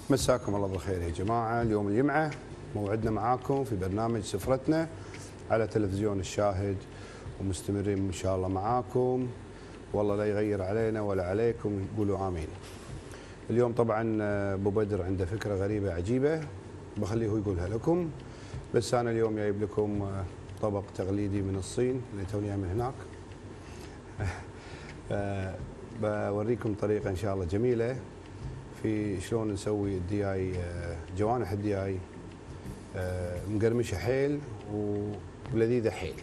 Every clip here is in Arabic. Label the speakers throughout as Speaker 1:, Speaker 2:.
Speaker 1: مساكم الله بالخير يا جماعة. اليوم الجمعة موعدنا معاكم في برنامج سفرتنا على تلفزيون الشاهد، ومستمرين إن شاء الله معاكم، والله لا يغير علينا ولا عليكم، قولوا آمين. اليوم طبعا أبو بدر عنده فكرة غريبة عجيبة بخليه يقولها لكم، بس أنا اليوم جايب لكم طبق تقليدي من الصين اللي توني من هناك. بوريكم طريقة إن شاء الله جميلة في شلون نسوي الدياي، جوانح الدياي مقرمشه حيل ولذيذه حيل،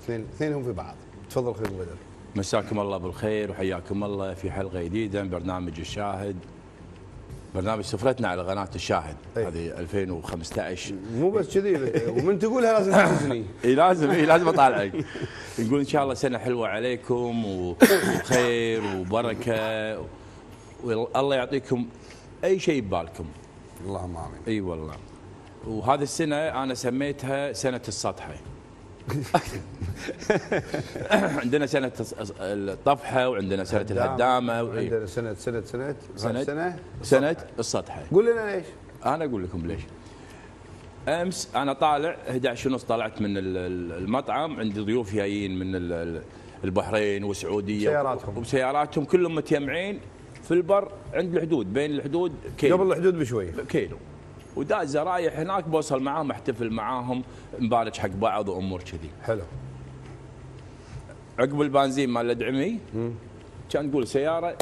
Speaker 1: اثنينهم في بعض. تفضل اخوي ابو بدر.
Speaker 2: مساكم الله بالخير وحياكم الله في حلقه جديده من برنامج الشاهد، برنامج سفرتنا على قناه الشاهد. هذه 2015.
Speaker 1: مو بس كذي، ومن تقولها لازم تحزني.
Speaker 2: لازم اطالعك. نقول ان شاء الله سنه حلوه عليكم وخير وبركه، والله يعطيكم اي شيء ببالكم.
Speaker 1: اللهم امين.
Speaker 2: اي والله. وهذه السنه انا سميتها سنه السطحه. عندنا سنه الطفحه، وعندنا سنه الهدامه،
Speaker 1: عندنا
Speaker 2: سنه السطحه.
Speaker 1: قول لنا ليش؟
Speaker 2: انا اقول لكم ليش. امس انا طالع 11:30 طلعت من المطعم، عندي ضيوف جايين من البحرين والسعوديه وبسياراتهم كلهم متجمعين في البر عند الحدود، بين الحدود كيلو،
Speaker 1: قبل الحدود بشوي
Speaker 2: كيلو، ودازه رايح هناك بوصل معاهم، احتفل معاهم، نبارك حق بعض وامور كذي.
Speaker 1: حلو.
Speaker 2: عقب البنزين مال الادعمي كان تقول سياره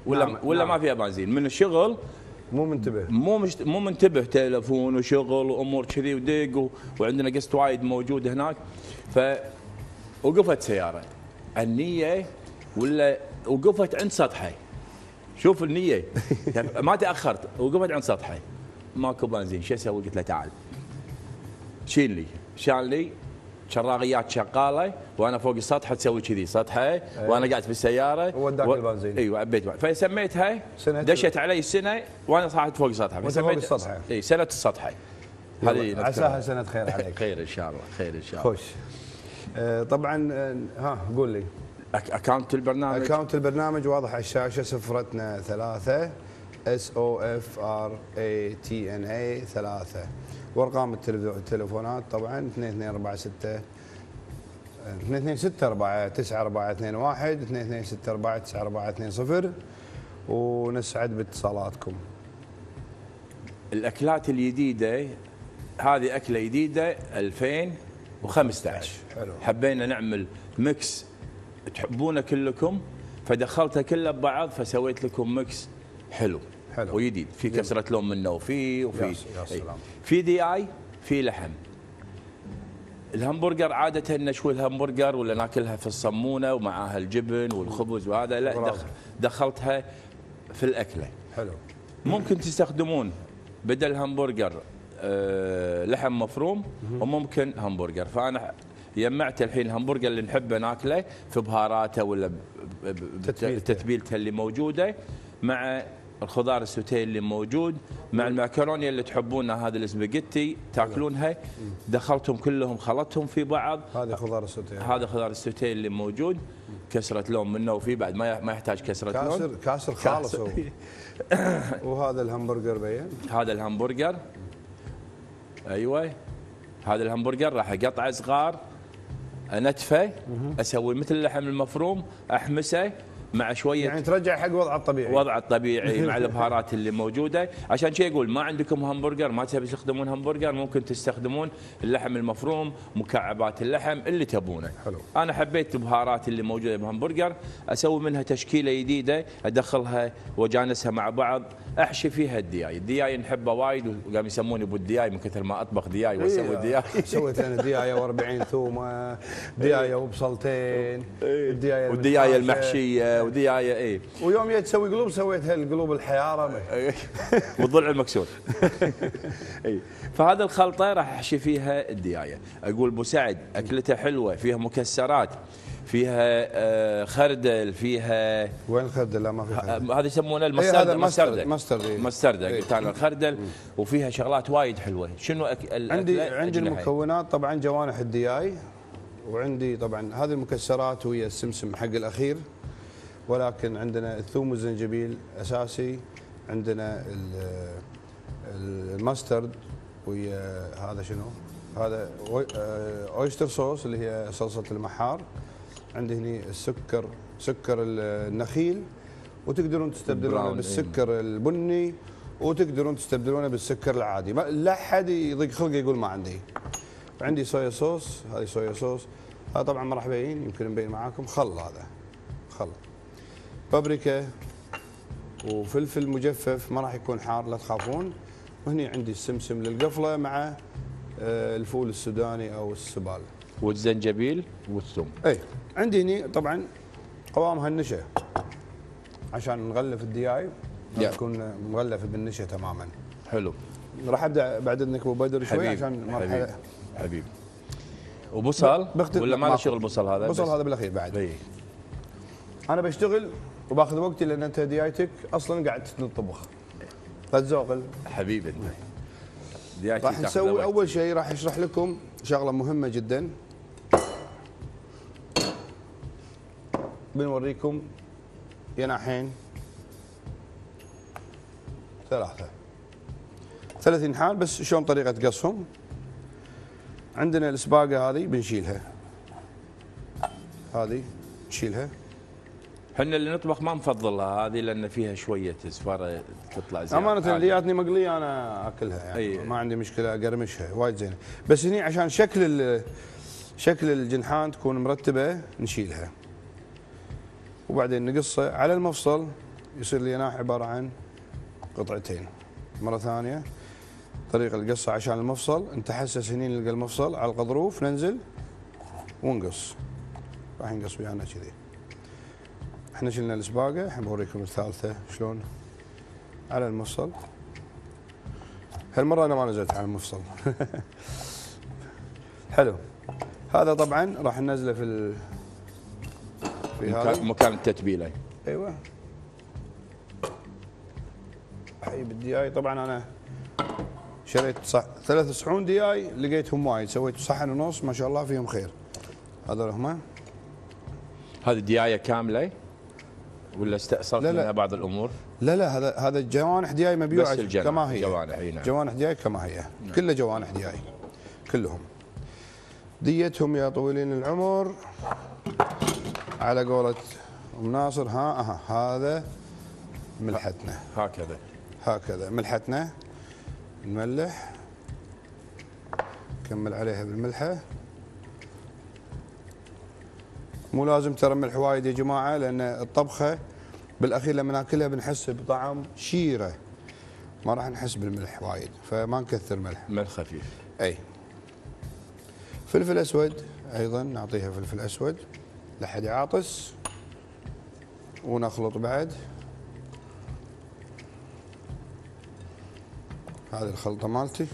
Speaker 2: ولا ما فيها بنزين من الشغل، مو منتبه تلفون وشغل وامور كذي ودق، وعندنا قسط وايد موجود هناك. وقفت سياره النيه ولا وقفت عند سطحه. شوف النيه ما تاخرت، وقفت عند سطحه ماكو بنزين. شو اسوي؟ قلت له تعال شيل لي. شال لي شراغيات شغاله وانا فوق السطح تسوي كذي سطحه، وانا قاعد في السياره
Speaker 1: ووداك البنزين.
Speaker 2: ايوه عبيت، فسميتها دشت علي السنه وانا صاحت فوق السطح،
Speaker 1: فسميت السطحه.
Speaker 2: اي سنه السطحه.
Speaker 1: هذه عساها سنه خير عليك.
Speaker 2: خير ان شاء الله، خير ان شاء الله.
Speaker 1: خوش. طبعا قول لي
Speaker 2: اكونت
Speaker 1: البرنامج واضح على الشاشه. سفرتنا 3 SOFRATNA 3. وارقام التليفونات طبعا 2246 2264 9421 2264 9420. ونسعد باتصالاتكم.
Speaker 2: الاكلات الجديده هذه اكله جديده 2015.
Speaker 1: حلو.
Speaker 2: حبينا نعمل ميكس تحبونه كلكم، فدخلتها كلها ببعض، فسويت لكم ميكس حلو وجديد، في كسره لون منه وفي في دي اي، في لحم. الهمبرجر عاده نشوي الهمبرجر ولا ناكلها في الصمونه ومعاها الجبن والخبز وهذا، لا دخلتها في الاكله.
Speaker 1: حلو.
Speaker 2: ممكن تستخدمون بدل همبرجر لحم مفروم، وممكن همبرجر. فانا جمعت الحين الهمبرجر اللي نحبه ناكله في بهاراته ولا تتبيلته اللي موجوده، مع الخضار السوتيه اللي موجود، مع المعكرونيه اللي تحبونها، هذه الاسباجيتي تاكلونها، دخلتهم كلهم خلطتهم في بعض.
Speaker 1: هذا خضار السوتيه،
Speaker 2: هذا خضار السوتيه اللي موجود، كسره لون منه وفي بعد ما يحتاج كسره لون،
Speaker 1: كاسر خالص. وهذا الهمبرجر بين،
Speaker 2: هذا الهمبرجر ايوه، هذا الهمبرجر راح اقطعه صغار، انتفه، اسوي مثل اللحم المفروم، احمسه مع شويه،
Speaker 1: يعني ترجع حق وضعه الطبيعي،
Speaker 2: وضعه الطبيعي مع البهارات اللي موجوده. عشان شيء اقول ما عندكم همبرجر، ما تبي تستخدمون همبرجر، ممكن تستخدمون اللحم المفروم، مكعبات اللحم اللي تبونه.
Speaker 1: حلو.
Speaker 2: انا حبيت البهارات اللي موجوده بهمبرجر، اسوي منها تشكيله جديده، ادخلها واجانسها مع بعض، احشي فيها الدياي. الدياي نحبه وايد، وقام يسموني ابو الدياي من كثر ما اطبخ دياي واسوي دياي.
Speaker 1: سويت انا ديايه و40 ثومه، ديايه وبصلتين،
Speaker 2: والديايه المحشيه وديايه. اي
Speaker 1: ويوم جيت تسوي قلوب سويت هالقلوب الحياره
Speaker 2: والضلع المكسور. اي فهذا الخلطه راح احشي فيها الديايه. اقول ابو سعد اكلته حلوه، فيها مكسرات، فيها خردل، فيها
Speaker 1: وين الخردل؟ لا ما في خردل.
Speaker 2: هذا يسمونه المستردة. مستردة قلت انا الخردل، وفيها شغلات وايد حلوه. شنو
Speaker 1: عندي المكونات طبعا جوانح الدياي، وعندي طبعا هذه المكسرات وهي السمسم حق الاخير، ولكن عندنا الثوم والزنجبيل اساسي، عندنا الماسترد ويا هذا شنو؟ هذا اويستر صوص اللي هي صلصه المحار. عندي هني سكر النخيل، وتقدرون تستبدلونه بالسكر البني، وتقدرون تستبدلونه بالسكر العادي. لا حد يضيق خلقه يقول ما عندي. عندي صويا صوص، هذه صويا صوص. هذا طبعا ما راح ابين، يمكن مبين معاكم. هذا خل، بابريكا وفلفل مجفف، ما راح يكون حار لا تخافون. وهني عندي السمسم للقفله مع الفول السوداني او السبال
Speaker 2: والزنجبيل والثوم.
Speaker 1: اي عندي هني طبعا قوامها النشا عشان نغلف الدياي تكون مغلفه بالنشا تماما.
Speaker 2: حلو.
Speaker 1: راح ابدا بعد اذنك ابو بدر شوي عشان
Speaker 2: مرحله حبيب. وبصل ولا ما له شغل بصل؟ هذا
Speaker 1: بصل هذا بالاخير بعد.
Speaker 2: اي
Speaker 1: انا بشتغل وباخذ وقتي لان انت ديايتك اصلا قاعد تطبخ فتزوقل
Speaker 2: حبيبي. انت ديايتي
Speaker 1: راح نسوي اول شيء، راح اشرح لكم شغله مهمه جدا. بنوريكم يناحين 3 ينحال، بس شلون طريقه قصهم. عندنا السباقه هذه بنشيلها، هذه نشيلها.
Speaker 2: احنا اللي نطبخ ما نفضلها هذه لان فيها شويه زفاره تطلع زين.
Speaker 1: امانه اللي جاتني مقليه انا اكلها يعني ما عندي مشكله، اقرمشها وايد زينه. بس هني عشان شكل الجنحان تكون مرتبه نشيلها، وبعدين نقصه على المفصل يصير اليناح عباره عن قطعتين. مره ثانيه طريقه القصه عشان المفصل نتحسس هني نلقى المفصل على القضروف، ننزل ونقص. راح نقص ويانا كذي. احنا شلنا السباقه، الحين بوريكم الثالثه شلون على المفصل. هالمره انا ما نزلت على المفصل. حلو. هذا طبعا راح ننزله في هذا
Speaker 2: مكان التتبيله.
Speaker 1: ايوه. حبيب الدياي طبعا انا شريت 3 صحون دياي لقيتهم وايد، سويت صحن ونص ما شاء الله فيهم خير. هذول هم.
Speaker 2: هذه ديايه كامله ولا استأصلت منها بعض الامور؟
Speaker 1: لا هذا جوانح دياي مبيوعه كما هي.
Speaker 2: جوانح نعم.
Speaker 1: جوانح دياي كما هي. كلها جوانح دياي كلهم. ديتهم يا طويلين العمر على قولة ام ناصر. هذا ملحتنا. هكذا ملحتنا. نملح، نكمل عليها بالملحه. مو لازم ترى ملح وايد يا جماعه، لان الطبخه بالاخير لما ناكلها بنحس بطعم شيره، ما راح نحس بالملح وايد، فما نكثر ملح
Speaker 2: خفيف.
Speaker 1: اي. فلفل اسود ايضا نعطيها فلفل اسود لحد يعاطس، ونخلط بعد. هذه الخلطه مالتي.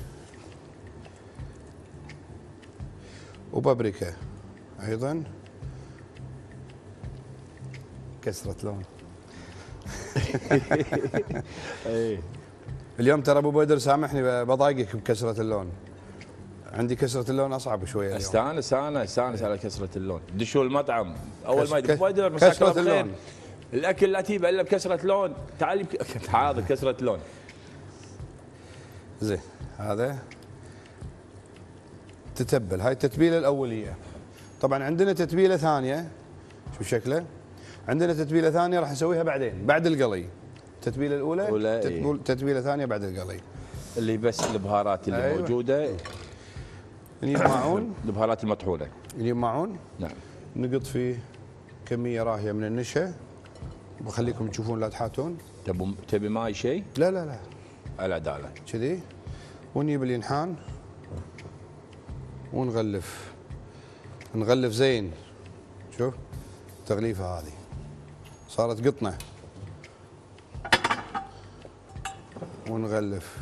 Speaker 1: وبابريكا ايضا. كسرة لون. اليوم ترى ابو بدر سامحني بضايقك بكسرة اللون. عندي كسرة اللون اصعب شويه اليوم.
Speaker 2: استانس على كسرة اللون. دشوا المطعم اول ما يدخل بدر مساك اللون. الاكل لا تجيبه الا بكسرة لون. تعال حاضر كسرة لون.
Speaker 1: زين هذا تتبل. هاي التتبيله الاوليه. طبعا عندنا تتبيله ثانيه، شوف شكله. عندنا تتبيله ثانيه راح نسويها بعدين بعد القلي. التتبيله الاولى تتبيله ثانيه بعد القلي
Speaker 2: اللي بس البهارات اللي أيوة. موجوده.
Speaker 1: نجيب معون.
Speaker 2: البهارات المطحونه.
Speaker 1: نجيب معون.
Speaker 2: نعم.
Speaker 1: نقط فيه كميه راهيه من النشا. بخليكم تشوفون لا تحاتون.
Speaker 2: تبي ماي شيء؟
Speaker 1: لا
Speaker 2: العداله
Speaker 1: كذي. ونجيب الينحان ونغلف زين. شوف التغليفه هذه صارت قطنه. ونغلف.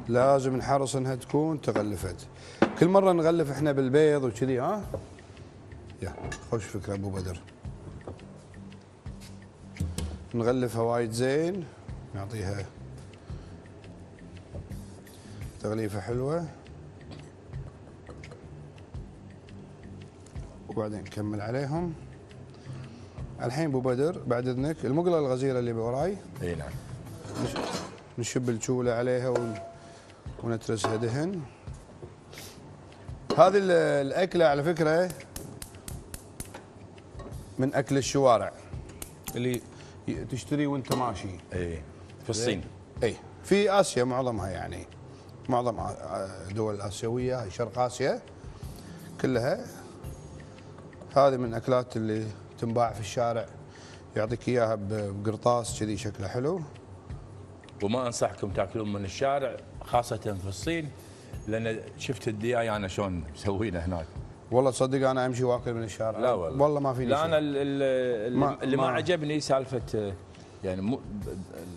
Speaker 1: لازم نحرص انها تكون تغلفت. كل مره نغلف احنا بالبيض وكذي. يا خوش فكره ابو بدر. نغلفها وايد زين، نعطيها تغليفه حلوه، وبعدين نكمل عليهم. الحين ابو بدر بعد اذنك المقله الغزيره اللي بوراي.
Speaker 2: اي نعم.
Speaker 1: نشب الجوله عليها ونترسها دهن. هذه الاكله على فكره من اكل الشوارع اللي تشتري وانت ماشي.
Speaker 2: اي في الصين.
Speaker 1: اي في اسيا معظمها، يعني معظم دول الاسيويه، هاي شرق اسيا كلها. هذه من الاكلات اللي تنباع في الشارع، يعطيك اياها بقرطاس كذي شكله حلو.
Speaker 2: وما انصحكم تاكلون من الشارع خاصه في الصين، لان شفت الدياي انا شلون مسوينه هناك.
Speaker 1: والله تصدق انا امشي واكل من الشارع؟
Speaker 2: لا والله
Speaker 1: ما فيني.
Speaker 2: لا انا اللي ما عجبني سالفه يعني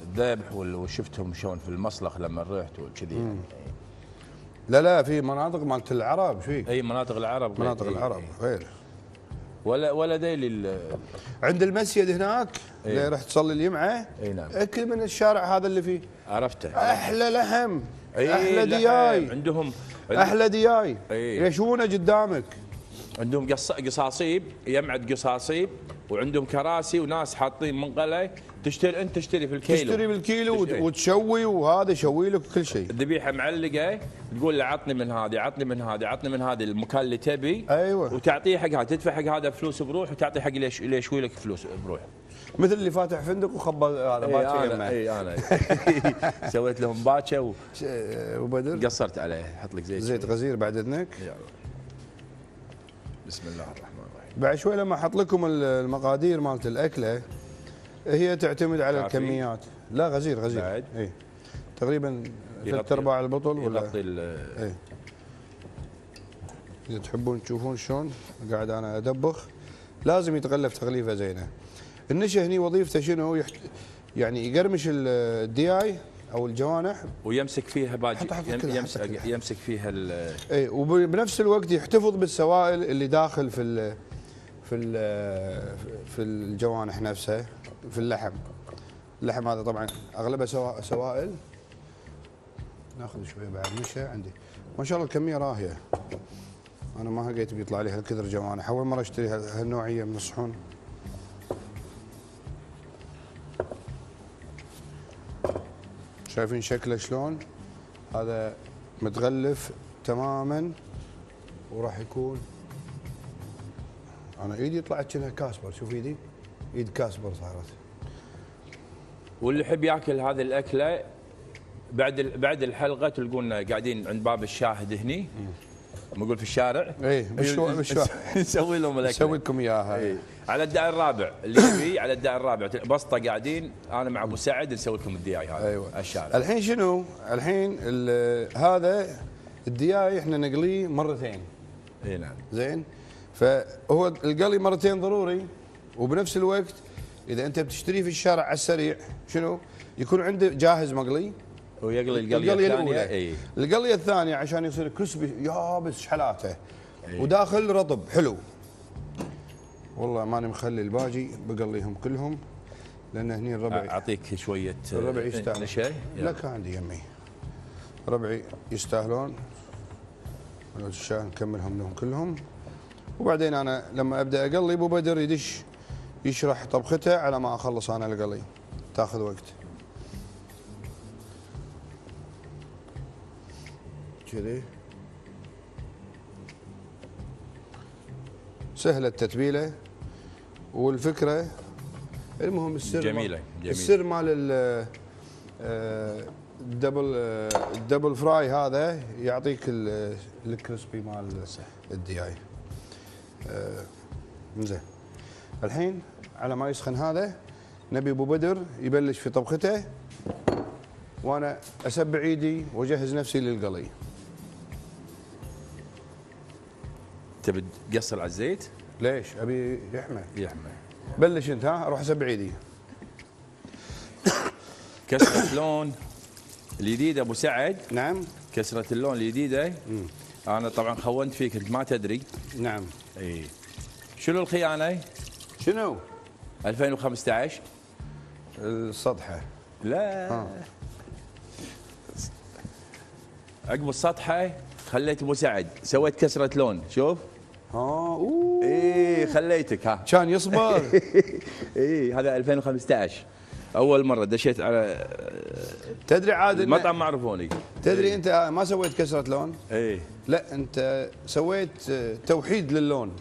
Speaker 2: الذبح، وشفتهم شلون في المصلخ لما رحت وكذي يعني.
Speaker 1: لا في مناطق مالت العرب. ايش فيك؟
Speaker 2: اي مناطق العرب،
Speaker 1: مناطق العرب غير.
Speaker 2: ولا ديلي
Speaker 1: عند المسجد هناك اللي رحت تصلي الجمعه.
Speaker 2: اي نعم.
Speaker 1: اكل من الشارع هذا اللي فيه.
Speaker 2: عرفته.
Speaker 1: احلى لحم، احلى
Speaker 2: لحم.
Speaker 1: دياي
Speaker 2: عندهم
Speaker 1: احلى دياي.
Speaker 2: أي.
Speaker 1: يشونه قدامك.
Speaker 2: عندهم قصاصيب، يمعد قصاصيب، وعندهم كراسي وناس حاطين منقله. تشتري انت تشتري في الكيلو،
Speaker 1: تشتري بالكيلو وتشوي، وهذا يشوي لك كل شيء.
Speaker 2: الذبيحه معلقه، تقول له عطني من هذه، عطني من هذه، عطني من هذه المكان اللي تبي.
Speaker 1: ايوه.
Speaker 2: وتعطيه حق هذا، تدفع حق هذا فلوس بروح، وتعطي حق اللي يشوي لك فلوس بروح.
Speaker 1: مثل اللي فاتح فندق وخبى هذا باكه يمه.
Speaker 2: انا سويت لهم باكه
Speaker 1: وبدر
Speaker 2: قصرت عليه. حط لك
Speaker 1: زيت غزير بعد اذنك.
Speaker 2: بسم الله الرحمن الرحيم.
Speaker 1: بعد شوي لما احط لكم المقادير مالت الاكله، هي تعتمد على
Speaker 2: كافي.
Speaker 1: الكميات. لا غزير
Speaker 2: بعد.
Speaker 1: اي تقريبا 3/4 البطل ولا.
Speaker 2: يغطي
Speaker 1: اي. اذا تحبون تشوفون شلون قاعد انا ادبخ، لازم يتغلف تغليفه زينه. النشا هني وظيفته شنو؟ يعني يقرمش الدياي او الجوانح
Speaker 2: ويمسك فيها باجي. يمسك فيها
Speaker 1: اي، وبنفس الوقت يحتفظ بالسوائل اللي داخل في الجوانح نفسها، في اللحم. اللحم هذا طبعا اغلبه سوائل. ناخذ شويه بعد نشا عندي. ما شاء الله الكميه راهيه. انا ما لقيت بيطلع لي هالكثر جوانح، اول مره اشتري هالنوعيه من الصحون. شايفين شكله شلون؟ هذا متغلف تماما، وراح يكون. انا ايدي طلعت كأنها كاسبر. شوف ايدي، ايد كاسبر صارت.
Speaker 2: واللي يحب ياكل هذه الاكله بعد الحلقه تلقونا قاعدين عند باب الشاهد هني، نقول في الشارع.
Speaker 1: اي بالشوارع
Speaker 2: نسوي لهم الاكل،
Speaker 1: نسوي لكم اياها.
Speaker 2: على الدائر الرابع، اللي يبي على الدائر الرابع بسطه قاعدين انا مع ابو سعد نسوي لكم الدياي هذا.
Speaker 1: ايوه
Speaker 2: الشارع.
Speaker 1: الحين شنو؟ الحين هذا الدياي احنا نقليه مرتين.
Speaker 2: اي نعم.
Speaker 1: زين، فهو القلي مرتين ضروري. وبنفس الوقت اذا انت بتشتريه في الشارع على السريع، شنو؟ يكون عنده جاهز مقلي،
Speaker 2: ويقلي القليه الثانيه.
Speaker 1: اي القليه الثانيه عشان يصير كريسبي يابس حلاته. وداخل رطب حلو. والله ماني مخلي الباجي، بقليهم كلهم لان هني الربع.
Speaker 2: اعطيك شويه
Speaker 1: الربع يستاهل.
Speaker 2: نشا.
Speaker 1: لا كان عندي يمي ربعي يستاهلون. نكملهم لهم كلهم. وبعدين انا لما ابدا اقلي ابو بدر يدش يشرح طبخته على ما اخلص انا القلي، تاخذ وقت. كذي سهله التتبيله والفكره. المهم السر
Speaker 2: جميله.
Speaker 1: السر مال الدبل فراي هذا يعطيك الكريسبي مال الدياي. زين، الحين على ما يسخن هذا نبي ابو بدر يبلش في طبخته، وانا اسبع ايدي واجهز نفسي للقلي.
Speaker 2: تبي تقصر على الزيت؟
Speaker 1: ليش؟ ابي يحمى.
Speaker 2: يحمى.
Speaker 1: بلش انت. ها اروح اسبع ايدي.
Speaker 2: كسرة اللون الجديدة ابو سعد.
Speaker 1: نعم.
Speaker 2: كسرة اللون الجديدة. انا طبعا خونت فيك انت ما تدري.
Speaker 1: نعم.
Speaker 2: اي. شنو الخيانة؟
Speaker 1: شنو؟
Speaker 2: 2015
Speaker 1: السطحة.
Speaker 2: لا. عقب السطحة خليت ابو سعد سويت كسرة لون. شوف.
Speaker 1: اوه.
Speaker 2: ايه خليتك. ها
Speaker 1: كان يصبر.
Speaker 2: ايه هذا 2015. اول مره دشيت على
Speaker 1: تدري عاد
Speaker 2: المطعم ما عرفوني.
Speaker 1: تدري انت ما سويت كسره لون؟
Speaker 2: اي
Speaker 1: لا انت سويت توحيد للون.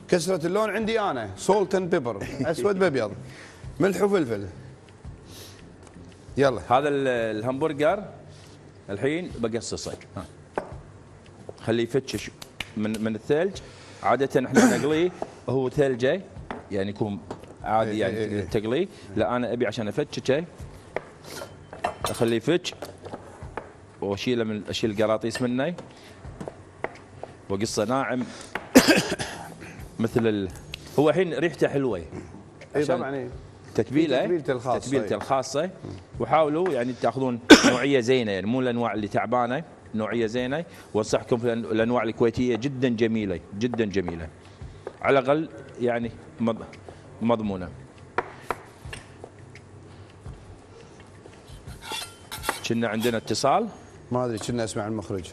Speaker 1: كسره اللون عندي انا سولت اند بيبر، اسود بابيض، ملح وفلفل. يلا
Speaker 2: هذا الهمبرجر الحين بقصصه. خليه يفتش من الثلج. عاده احنا نقليه هو ثلجه يعني يكون عادي يعني تقليه. لا انا ابي عشان افتشه اخليه يفتش واشيل القراطيس منه واقصه ناعم مثل هو الحين ريحته حلوه.
Speaker 1: اي طبعا
Speaker 2: تتبيلته الخاصه. وحاولوا يعني تاخذون نوعيه زينه يعني مو الانواع اللي تعبانه، نوعيه زينه. وانصحكم في الانواع الكويتيه جدا جميله جدا جميله. على الاقل يعني مضمونه. كنا عندنا اتصال
Speaker 1: ما ادري كنا اسمع المخرج.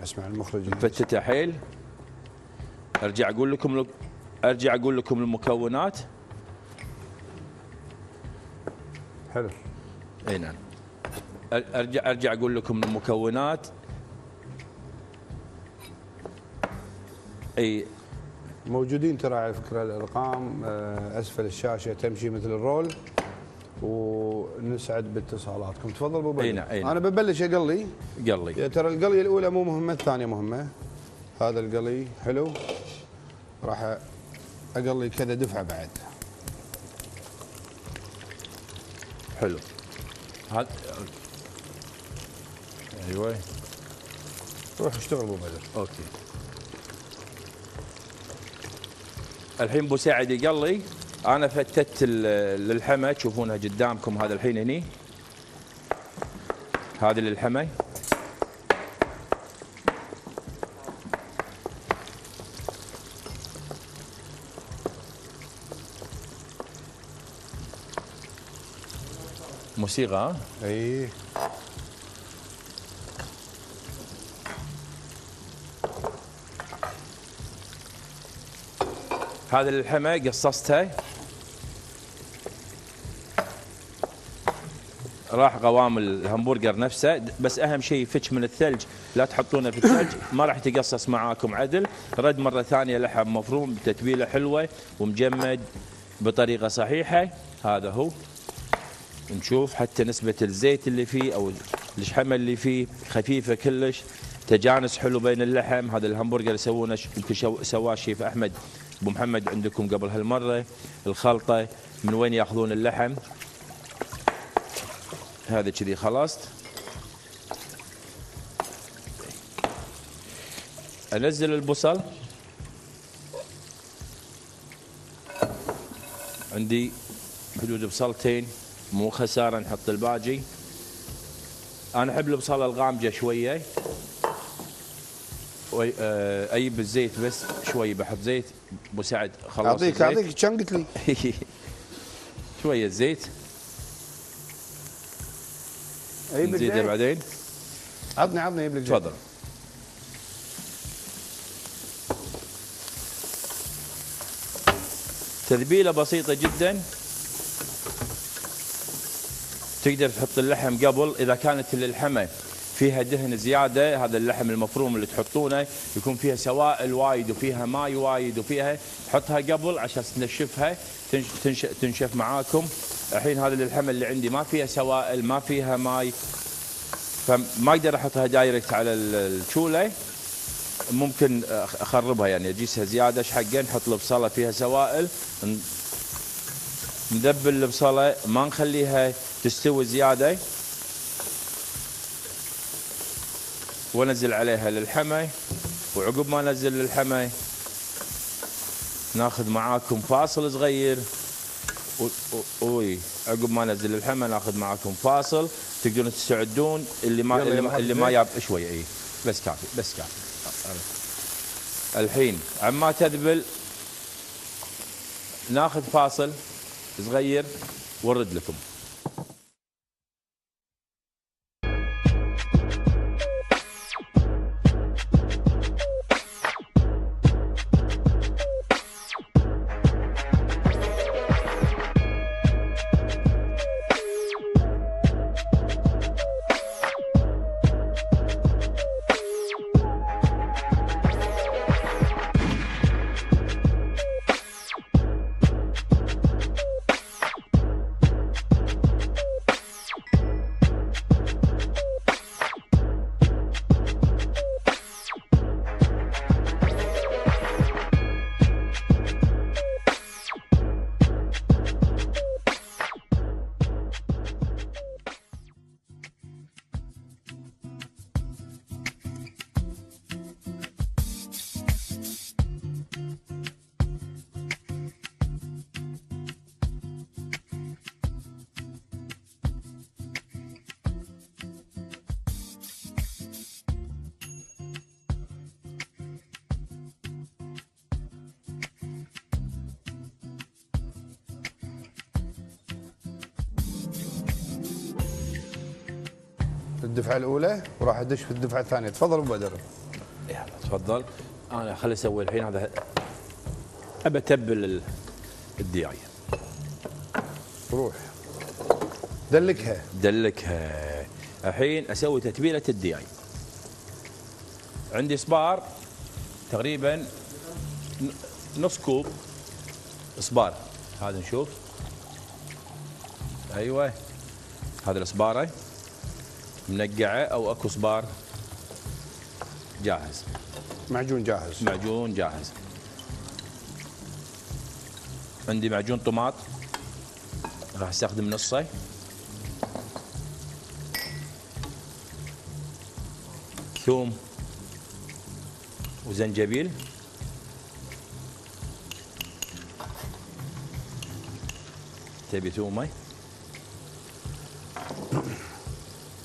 Speaker 1: اسمع المخرج
Speaker 2: مفتته حيل. ارجع اقول لكم المكونات.
Speaker 1: حلو.
Speaker 2: اي نعم. ارجع اقول لكم المكونات. اي
Speaker 1: موجودين ترى على فكره الارقام اسفل الشاشه تمشي مثل الرول، ونسعد باتصالاتكم. تفضل ابو بدر.
Speaker 2: نعم.
Speaker 1: انا ببلش اقلي.
Speaker 2: قلي.
Speaker 1: ترى القليه الاولى مو مهمه، الثانيه مهمه. هذا القلي حلو. راح اقلي كذا دفعه بعد.
Speaker 2: حلو. هذا ايوه.
Speaker 1: روح اشتغل ابو بدر.
Speaker 2: اوكي. الحين ابو سعد يقلي. انا فتت اللحمه تشوفونها قدامكم. هذا الحين هني هذه اللحمه. موسيقى.
Speaker 1: اي
Speaker 2: هذه اللحمه قصصتها راح قوام الهمبرجر نفسه. بس اهم شيء يفتش من الثلج، لا تحطونه في الثلج ما راح يتقصص معاكم عدل. رد مره ثانيه لحم مفروم بتتبيله حلوه ومجمد بطريقه صحيحه. هذا هو. نشوف حتى نسبه الزيت اللي فيه او الشحمه اللي فيه خفيفه كلش. تجانس حلو بين اللحم. هذا الهمبرجر يسوونه يمكن سواه الشيف احمد ابو محمد عندكم قبل هالمره. الخلطه من وين ياخذون اللحم. هذا كذي خلصت. انزل البصل. عندي حدود بصلتين مو خساره نحط الباقي. انا احب البصله الغامجه شويه. اجيب الزيت بس شوي بحط زيت. ابو سعد خلص.
Speaker 1: اعطيك كم قلت لي؟
Speaker 2: شويه زيت. نزيده بعدين.
Speaker 1: عطني اجيب لك.
Speaker 2: تفضل. تتبيله بسيطه جدا. تقدر تحط اللحم قبل اذا كانت اللحمه فيها دهن زياده. هذا اللحم المفروم اللي تحطونه يكون فيها سوائل وايد وفيها ماي وايد وفيها، حطها قبل عشان تنشفها تنشف معاكم. الحين هذه اللحمه اللي عندي ما فيها سوائل ما فيها ماي، فما اقدر احطها دايركت على الشوله. ممكن اخربها يعني اجيسها زياده. ايش حقه نحط البصله فيها سوائل، ندبل البصله ما نخليها تستوي زياده، وانزل عليها للحمى. وعقب ما انزل للحمى ناخذ معاكم فاصل صغير. عقب ما انزل الحمى ناخذ معاكم فاصل. تقدرون تستعدون اللي ما ياب شويه. اي بس كافي بس كافي. الحين عما تذبل ناخذ فاصل صغير ونرد لكم.
Speaker 1: الدفعه الاولى وراح ادش في الدفعه الثانيه. تفضل ابو بدر.
Speaker 2: يلا تفضل. انا خلي اسوي الحين هذا، ابى اتبل الدياي.
Speaker 1: روح دلكها.
Speaker 2: دلكها. الحين اسوي تتبيله الدياي. عندي صبار تقريبا نص كوب صبار. هذا نشوف. ايوه هذا الصباره منقعه او اكو صبار جاهز.
Speaker 1: معجون جاهز.
Speaker 2: معجون جاهز. عندي معجون طماط راح استخدم نصه. ثوم وزنجبيل. تبي ثومه.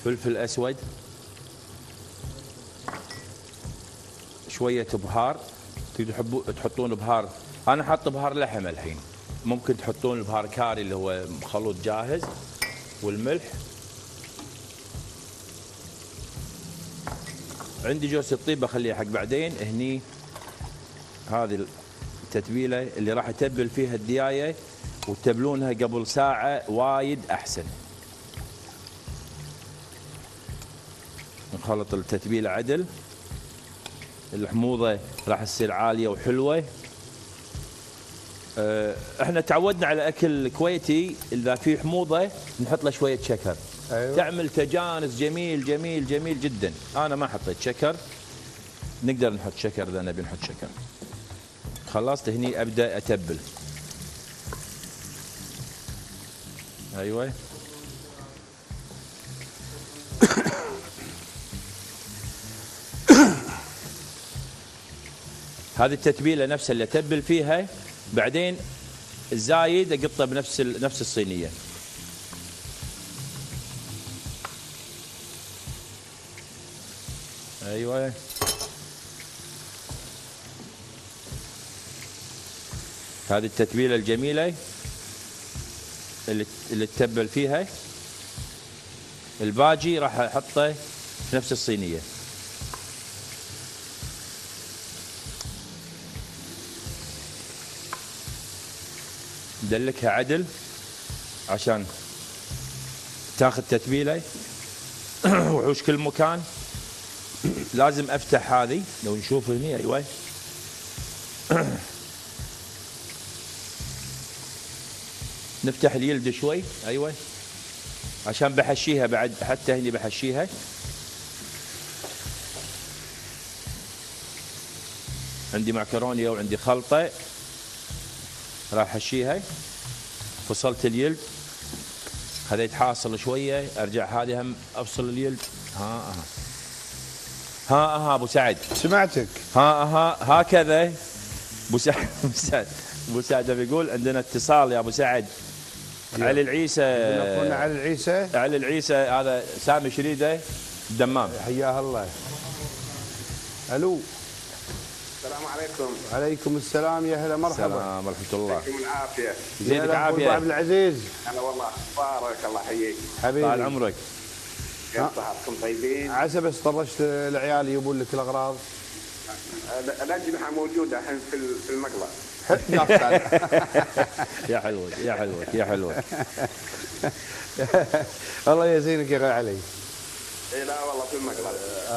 Speaker 2: فلفل اسود. شويه بهار. تقدروا تحطون بهار. انا حاط بهار لحم الحين. ممكن تحطون بهار كاري اللي هو خلوط جاهز. والملح. عندي جوز الطيب بخليها حق بعدين. هني هذه التتبيله اللي راح اتبل فيها الديايه، وتتبلونها قبل ساعه وايد احسن. نخلط التتبيله عدل. الحموضه راح تصير عاليه وحلوه. احنا تعودنا على اكل كويتي اذا في حموضه نحط له شويه شكر.
Speaker 1: أيوة.
Speaker 2: تعمل تجانس جميل جميل جميل جدا. انا ما حطيت شكر. نقدر نحط شكر اذا نبي نحط شكر. خلصت هني ابدا اتبل. ايوه هذه التتبيله نفسها اللي اتبل فيها. بعدين الزايد اقطه نفس الصينيه. ايوه هذه التتبيله الجميله اللي تتبل فيها. الباجي راح احطه في نفس الصينيه. ندلكها عدل عشان تاخذ تتبيله وحوش كل مكان. لازم افتح هذه لو نشوف هنا. ايوه نفتح اليلد شوي. ايوه عشان بحشيها بعد. حتى هني بحشيها. عندي معكرونيه وعندي خلطه راح احشيها. فصلت اليلد. خليت حاصل شويه. ارجع هذه هم افصل اليلد. ها ابو سعد
Speaker 1: سمعتك.
Speaker 2: ها هكذا. ابو سعد بيقول عندنا اتصال يا ابو سعد. علي العيسى.
Speaker 1: اخونا علي العيسى.
Speaker 2: هذا سامي شريده الدمام.
Speaker 1: حياه الله. الو.
Speaker 3: السلام عليكم.
Speaker 1: عليكم السلام. يا هلا مرحبا.
Speaker 2: السلام ورحمه الله.
Speaker 3: يعطيكم العافيه.
Speaker 2: زينك عافيه.
Speaker 1: عبد العزيز.
Speaker 3: هلا والله. بارك الله يحييك.
Speaker 1: حبيبي.
Speaker 2: طال عمرك.
Speaker 3: كيف صحتكم طيبين؟
Speaker 1: عسى بس طرشت العيال يجيبون لك الاغراض.
Speaker 3: الاجنحه موجوده الحين في المقلة.
Speaker 2: يا حلوك يا حلوك يا حلوك.
Speaker 1: الله يزينك يا اخي علي.
Speaker 3: اي لا والله في المقلة.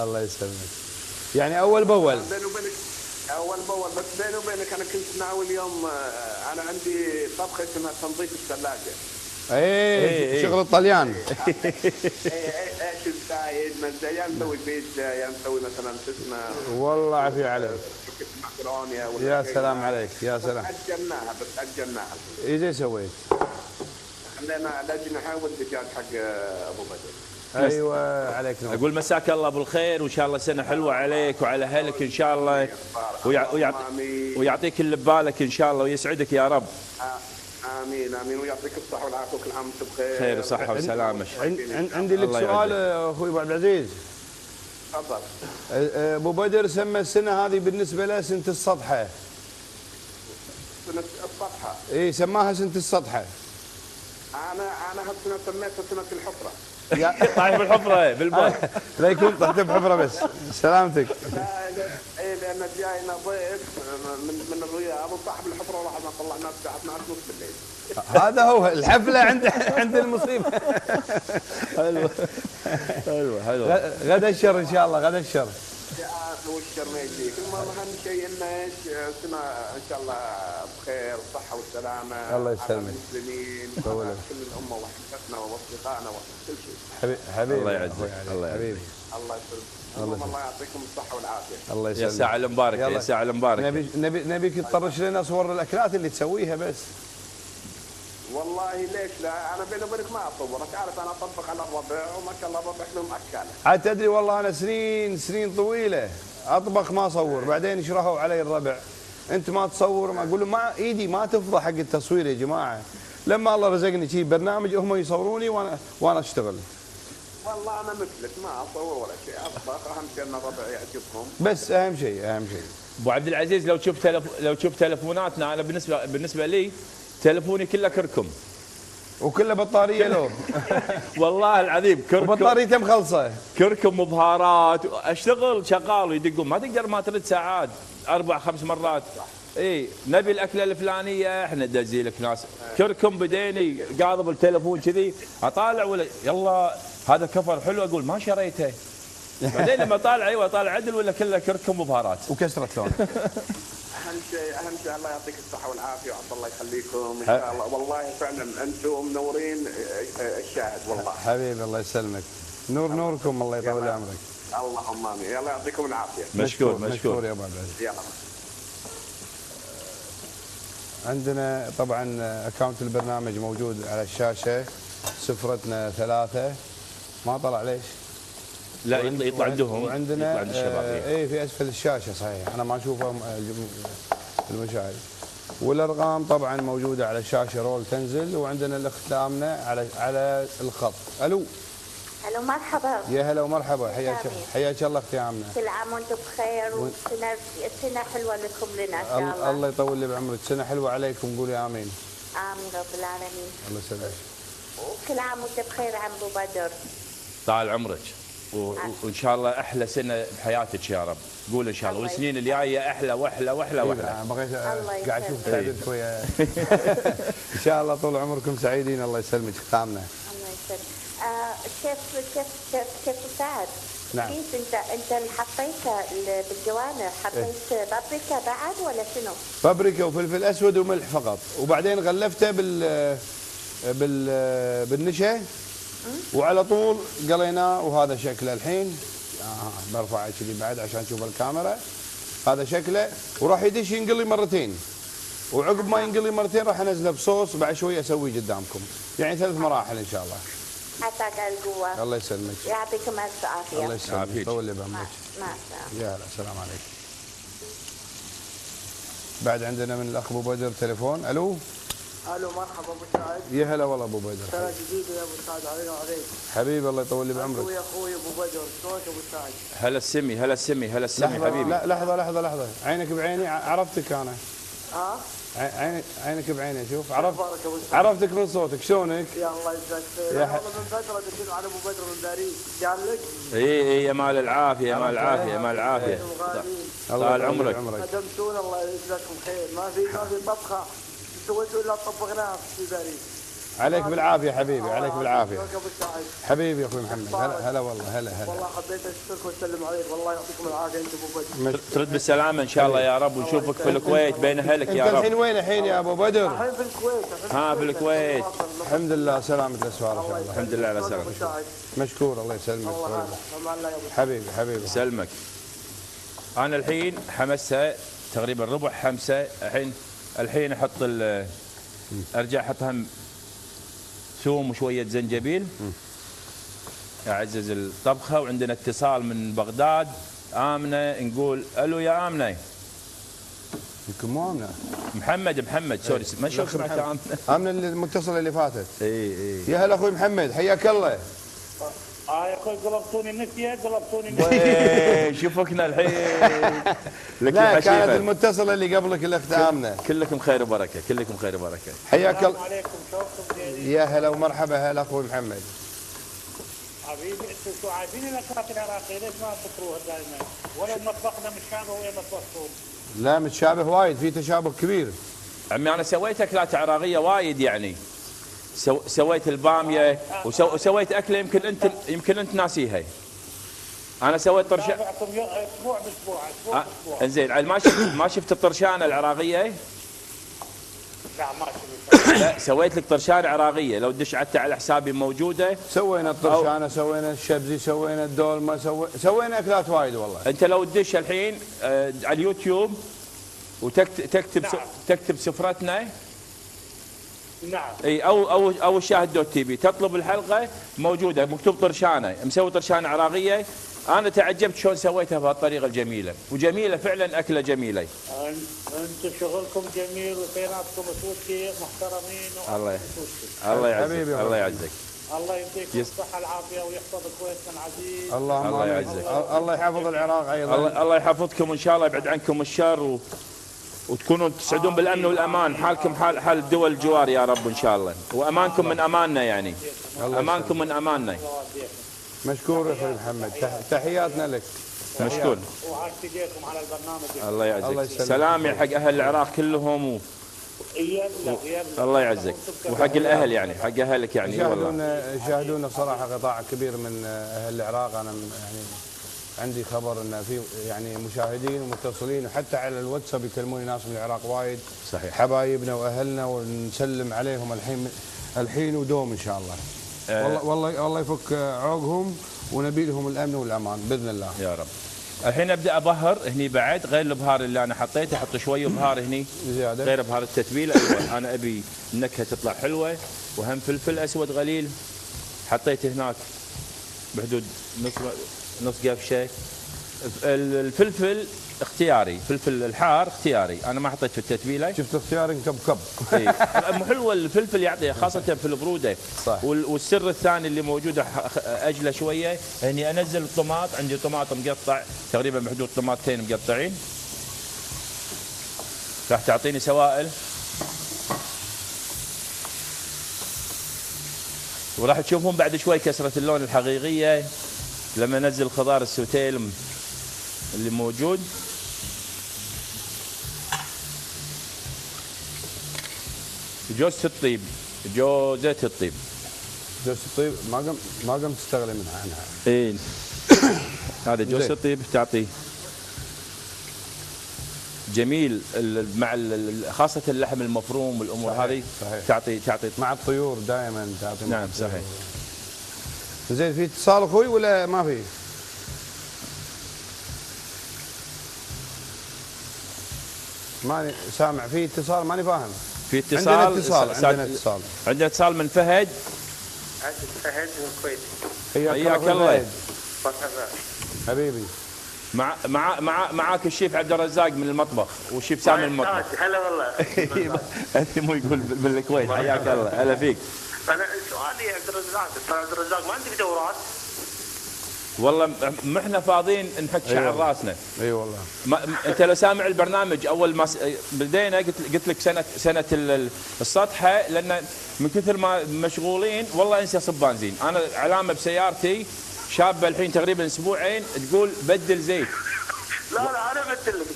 Speaker 1: الله يسلمك. يعني اول باول.
Speaker 3: بيني وبينك اول باول. بس بيني وبينك انا كنت ناوي اليوم. انا عندي طبخه اسمها تنظيف الثلاجه.
Speaker 1: ايه شغل الطليان.
Speaker 3: ايش الزايد من يا نسوي بيتزا يا نسوي مثلا شو اسمه.
Speaker 1: والله عافيه عليك.
Speaker 3: مكرونيا.
Speaker 1: يا سلام عليك. يا سلام.
Speaker 3: اجلناها.
Speaker 1: ايه زي سويت؟
Speaker 3: خلينا الاجنحه والدجاج حق ابو بدر.
Speaker 1: ايوه عليك نور.
Speaker 2: اقول مساك الله بالخير وان شاء الله سنه حلوه عليك وعلى اهلك ان شاء الله. ويعطيك اللي ببالك ان شاء الله ويسعدك يا رب.
Speaker 3: امين امين ويعطيك الصحه والعافيه وكل عام وانتم بخير.
Speaker 2: خير وصحه وسلامه.
Speaker 1: عندي لك سؤال اخوي ابو عبد العزيز.
Speaker 3: تفضل.
Speaker 1: ابو بدر سمى السنه هذه بالنسبه له سنه السطحه.
Speaker 3: سنه السطحه.
Speaker 1: اي سماها سنه السطحه.
Speaker 3: انا هالسنه سميتها سنه الحفره.
Speaker 2: طايح بالحفره بالبر.
Speaker 1: لا يكون طحت بحفره بس. سلامتك.
Speaker 3: لان جاينا ضيف من الرياض وصاحب الحفره وراح طلعناه الساعه 12:30 بالليل.
Speaker 1: هذا هو الحفله عند المصيبه.
Speaker 2: حلو حلو.
Speaker 1: غدا الشر ان شاء الله، غدا الشر.
Speaker 3: والشر ما يجيك. المهم اهم شيء انه ايش سنه ان شاء الله بخير والصحه والسلامه.
Speaker 1: الله يسلمك.
Speaker 3: على المسلمين وعلى كل الامه واحبتنا واصدقائنا وكل شيء.
Speaker 1: حبيبي
Speaker 2: الله يعزك. الله يعزك.
Speaker 1: حبيبي.
Speaker 3: الله يسلمك. الله يعطيكم الصحه والعافيه.
Speaker 1: الله
Speaker 2: يا
Speaker 1: يسلمك.
Speaker 2: ساعة المباركة، يا ساعة المباركة.
Speaker 1: نبيك تطرش لنا صور الاكلات اللي تسويها بس.
Speaker 3: والله ليش لا؟ انا بيني وبينك ما اصورك، عارف انا اطبق على الربع وما شاء الله الربع لهم اكاله.
Speaker 1: عاد تدري والله انا سنين طويله اطبخ ما اصور، بعدين يشرحوا علي الربع. انت ما تصور، ما اقول لهم ما ايدي ما تفضى حق التصوير يا جماعه. لما الله رزقني شيء برنامج هم يصوروني وانا اشتغل.
Speaker 3: والله انا مثلك ما اصور ولا شيء، اطبخ اهم شيء ان الربع يعجبهم.
Speaker 1: بس اهم شيء
Speaker 2: ابو عبد العزيز لو تشوف تلفوناتنا، انا بالنسبه لي تلفوني كله كركم
Speaker 1: وكله بطاريه لو.
Speaker 2: والله العظيم كركم،
Speaker 1: بطاريته مخلصه،
Speaker 2: كركم وبهارات. اشتغل شغال ويدقون، ما تقدر ما ترد ساعات 4-5 مرات. اي نبي الاكله الفلانيه، احنا ندزي لك ناس كركم بديني قاضب التليفون كذي اطالع ولا يلا هذا كفر حلو، اقول ما شريته. بعدين لما طالع ايوه طالع عدل ولا كله كركم وبهارات
Speaker 1: وكسره لون.
Speaker 3: اهم شيء الله يعطيك الصحه والعافيه وعسى الله يخليكم ان شاء الله. والله فعلا انتم منورين الشاهد والله.
Speaker 1: حبيبي الله يسلمك. نوركم، الله يطول عمرك.
Speaker 3: اللهم امين. يلا يعطيكم العافيه.
Speaker 2: مشكور
Speaker 1: يا ابو عبد العزيز.
Speaker 3: يلا.
Speaker 1: عندنا طبعا اكونت البرنامج موجود على الشاشه، سفرتنا 3. ما طلع ليش؟
Speaker 2: لا يطلع عندهم،
Speaker 1: وعندنا
Speaker 2: يطلع عند الشباب.
Speaker 1: اي في اسفل الشاشه صحيح، انا ما اشوفها المشاهد. والارقام طبعا موجوده على الشاشه رول تنزل، وعندنا الاخت امنه على الخط. الو
Speaker 4: مرحبا.
Speaker 1: يا هلا ومرحبا، حياك الله اختي امنه.
Speaker 4: كل عام وانتم بخير وسنه حلوه لكم لنا ان شاء الله.
Speaker 1: الله يطول لي بعمرك، سنه حلوه عليكم، قولي امين.
Speaker 4: امين رب العالمين.
Speaker 1: الله يسلمك.
Speaker 4: وكل عام وانت بخير عم ابو بدر.
Speaker 2: طال عمرك وان شاء الله احلى سنه بحياتك يا رب. قول ان شاء الله، والسنين الجايه احلى واحلى واحلى واحلى.
Speaker 1: بغيت قاعد اشوف تعبت ويا. ان شاء الله طول عمركم سعيدين. الله يسلمك ختامنا.
Speaker 4: الله يسلمك. كيف سعد؟
Speaker 1: نعم.
Speaker 4: كيف انت اللي حطيته بالجوانب، حطيت بابريكا بعد ولا شنو؟
Speaker 1: بابريكا وفلفل اسود وملح فقط، وبعدين غلفته بالنشا وعلى طول قليناه، وهذا شكله الحين. برفعه كذي بعد عشان تشوف الكاميرا. هذا شكله، وراح يدش ينقلي مرتين، وعقب ما ينقلي مرتين راح انزله بصوص بعد شوي اسويه قدامكم، يعني 3 مراحل ان شاء الله.
Speaker 4: حتى القوه.
Speaker 1: الله يسلمك.
Speaker 4: يعطيكم الف عافيه.
Speaker 1: الله يسلمك، طول لي بعمرك.
Speaker 4: مع السلامه.
Speaker 1: يا هلا، السلام عليكم. بعد عندنا من الاخ ابو بدر تليفون. الو
Speaker 5: مرحبا ابو سعد.
Speaker 1: يا هلا والله ابو بدر.
Speaker 5: سنه جديده يا ابو سعد علينا وعليك.
Speaker 1: حبيبي الله يطول لي بعمرك.
Speaker 5: اخوي ابو بدر، شلونك ابو سعد؟
Speaker 2: هلا السمي حبيبي.
Speaker 1: لا لحظه عينك بعيني، عرفتك انا. عينك بعيني، شوف عرفتك من صوتك. شلونك؟
Speaker 5: يا الله يجزاك خير. والله من فتره دخلت على ابو بدر من باريس، قال لك؟
Speaker 2: اي يا مال العافيه، يا مال العافيه. طال عمرك.
Speaker 5: خدمتونا الله يجزاكم خير. ما في طبخه سويتوا الا طبخناها في باريس.
Speaker 1: عليك بالعافيه حبيبي، عليك بالعافيه
Speaker 5: ابو سعد.
Speaker 1: حبيبي يا اخوي محمد. هلا والله. هلا
Speaker 5: والله حبيت اشكرك واسلم عليك، والله يعطيكم العافيه انت ابو بدر.
Speaker 2: ترد بالسلامه ان شاء الله يا رب، ونشوفك في الكويت بين اهلك يا رب.
Speaker 1: انت الحين وين الحين يا ابو بدر؟
Speaker 5: الحين في الكويت.
Speaker 2: في الكويت.
Speaker 1: الحمد لله سلامة الاسوار ان شاء الله.
Speaker 2: الحمد لله على سلامتك.
Speaker 1: مشكور، الله يسلمك. حبيبي.
Speaker 2: سلمك. انا الحين حمسها تقريبا ربع حمسه. الحين احط ارجع احطها ثوم وشويه زنجبيل. اعزز الطبخه. وعندنا اتصال من بغداد. امنه، نقول الو يا امنه.
Speaker 1: يمكن مو امنه،
Speaker 2: محمد سوري، ما شو سمعت امنه
Speaker 1: المتصله اللي فاتت.
Speaker 2: اي
Speaker 1: يا هلا اخوي محمد، حياك الله.
Speaker 5: يا اخوي قلبتوني نسيه قلبتوني نسيه.
Speaker 2: شوفكنا الحين. لك
Speaker 1: لا كانت
Speaker 2: الحشيفة.
Speaker 1: المتصله اللي قبلك الاخت امنه.
Speaker 2: كلكم خير وبركه، كلكم خير وبركه.
Speaker 1: حياك
Speaker 5: السلام
Speaker 1: الله.
Speaker 5: عليكم شلونكم زين؟
Speaker 1: يا هلا ومرحبا. هلا اخوي محمد.
Speaker 5: حبيبي انتم شو عارفين الاكلات العراقيه ليش ما تذكروها دائما؟ ولو مطبخنا مشابه ويا مطبخكم.
Speaker 1: لا متشابه وايد، في تشابه كبير.
Speaker 2: عمي انا سويت اكلات عراقيه وايد يعني. سويت الباميه وسويت اكله يمكن انت ناسيها. انا سويت طرشان.
Speaker 5: اسبوع باسبوع.
Speaker 2: انزين ما شفت الطرشانه العراقيه؟
Speaker 5: لا ما شفت.
Speaker 2: لا سويت لك طرشانه عراقيه، لو تدش على حسابي موجوده.
Speaker 1: سوينا الطرشانه، سوينا الشبزي، سوينا الدولمه، سوينا اكلات وايد والله.
Speaker 2: انت لو تدش الحين على اليوتيوب وتكتب
Speaker 5: نعم.
Speaker 2: تكتب سفرتنا.
Speaker 5: نعم.
Speaker 2: اي او الشاهد دوت تي في، تطلب الحلقه موجوده مكتوب طرشانه، مسوي طرشانه عراقيه. انا تعجبت شلون سويتها بهالطريقه الجميله، وجميله فعلا اكله جميله.
Speaker 5: انتم شغلكم جميل وخيراتكم سوسي محترمين.
Speaker 2: الله يعزك.
Speaker 1: حبيبي
Speaker 2: الله يعزك.
Speaker 5: الله يديكم الصحه العافيه ويحفظ كويتنا العزيز.
Speaker 1: اللهم
Speaker 2: الله
Speaker 1: آمين.
Speaker 2: يعزك.
Speaker 1: الله يحفظ العراق ايضا.
Speaker 2: الله يحفظكم وان شاء الله يبعد عنكم الشر وتكونوا تسعدون بالامن والامان، حالكم حال الدول الجوار يا رب ان شاء الله، وامانكم من اماننا يعني. امانكم من اماننا.
Speaker 1: مشكور يا اخوي محمد. تحياتنا لك.
Speaker 2: مشكور.
Speaker 5: وعاشقكم على البرنامج.
Speaker 2: الله يعزك.
Speaker 1: الله يسلمك.
Speaker 2: سلامي حق اهل العراق كلهم الله يعزك، وحق الاهل يعني، حق اهلك يعني. والله
Speaker 1: يشاهدونا صراحه قطاع كبير من اهل العراق. انا يعني عندي خبر ان في يعني مشاهدين ومتصلين، وحتى على الواتساب يكلموني ناس من العراق وايد.
Speaker 2: صحيح.
Speaker 1: حبايبنا واهلنا ونسلم عليهم الحين ودوم ان شاء الله. والله يفك عوقهم ونبي لهم الامن والامان باذن الله
Speaker 2: يا رب. الحين ابدا ابهر هني بعد، غير البهار اللي انا حطيته، احط شويه بهار هني
Speaker 1: زياده،
Speaker 2: غير بهار التتبيله. ايوه انا ابي النكهه تطلع حلوه، وهم فلفل اسود غليل حطيته هناك بحدود نص قفشه. الفلفل اختياري، فلفل الحار اختياري، انا ما حطيت في التتبيله.
Speaker 1: شفت اختياري كب.
Speaker 2: اي مو حلوه الفلفل يعطي خاصه في البروده.
Speaker 1: صح.
Speaker 2: والسر الثاني اللي موجوده اجله شويه، اني انزل الطماط، عندي طماط مقطع تقريبا بحدود طماطتين مقطعين، راح تعطيني سوائل، وراح تشوفون بعد شوي كسره اللون الحقيقيه لما انزل الخضار السوتيل اللي موجود. جوزة الطيب، جوزة الطيب.
Speaker 1: جوزة الطيب ما قمت تستغني عنها.
Speaker 2: اي هذا جوزة الطيب تعطي جميل مع خاصة اللحم المفروم والامور هذه. تعطي
Speaker 1: مع الطيور دائما تعطي.
Speaker 2: نعم صحيح.
Speaker 1: زين في اتصال اخوي ولا ما في؟ ماني سامع. في اتصال ماني فاهم.
Speaker 2: في اتصال. عندنا اتصال من فهد.
Speaker 3: فهد من الكويت.
Speaker 2: حياك الله.
Speaker 1: حبيبي.
Speaker 2: معاك الشيف عبد الرزاق من المطبخ والشيف سامي من المطبخ.
Speaker 3: هلا والله.
Speaker 2: انت مو يقول من الكويت. حياك الله. هلا فيك.
Speaker 3: انا سؤالي يا عبد الرزاق، عبد الرزاق ما عندك دورات؟
Speaker 2: والله ما احنا فاضيين نحك شعر راسنا.
Speaker 1: اي والله.
Speaker 2: انت لو سامع البرنامج اول ما بدينا قلت لك سنه السطحه، لان من كثر ما مشغولين والله انسى صب بنزين. انا علامه بسيارتي شابه الحين تقريبا اسبوعين تقول بدل زيت.
Speaker 3: لا انا بدل لك.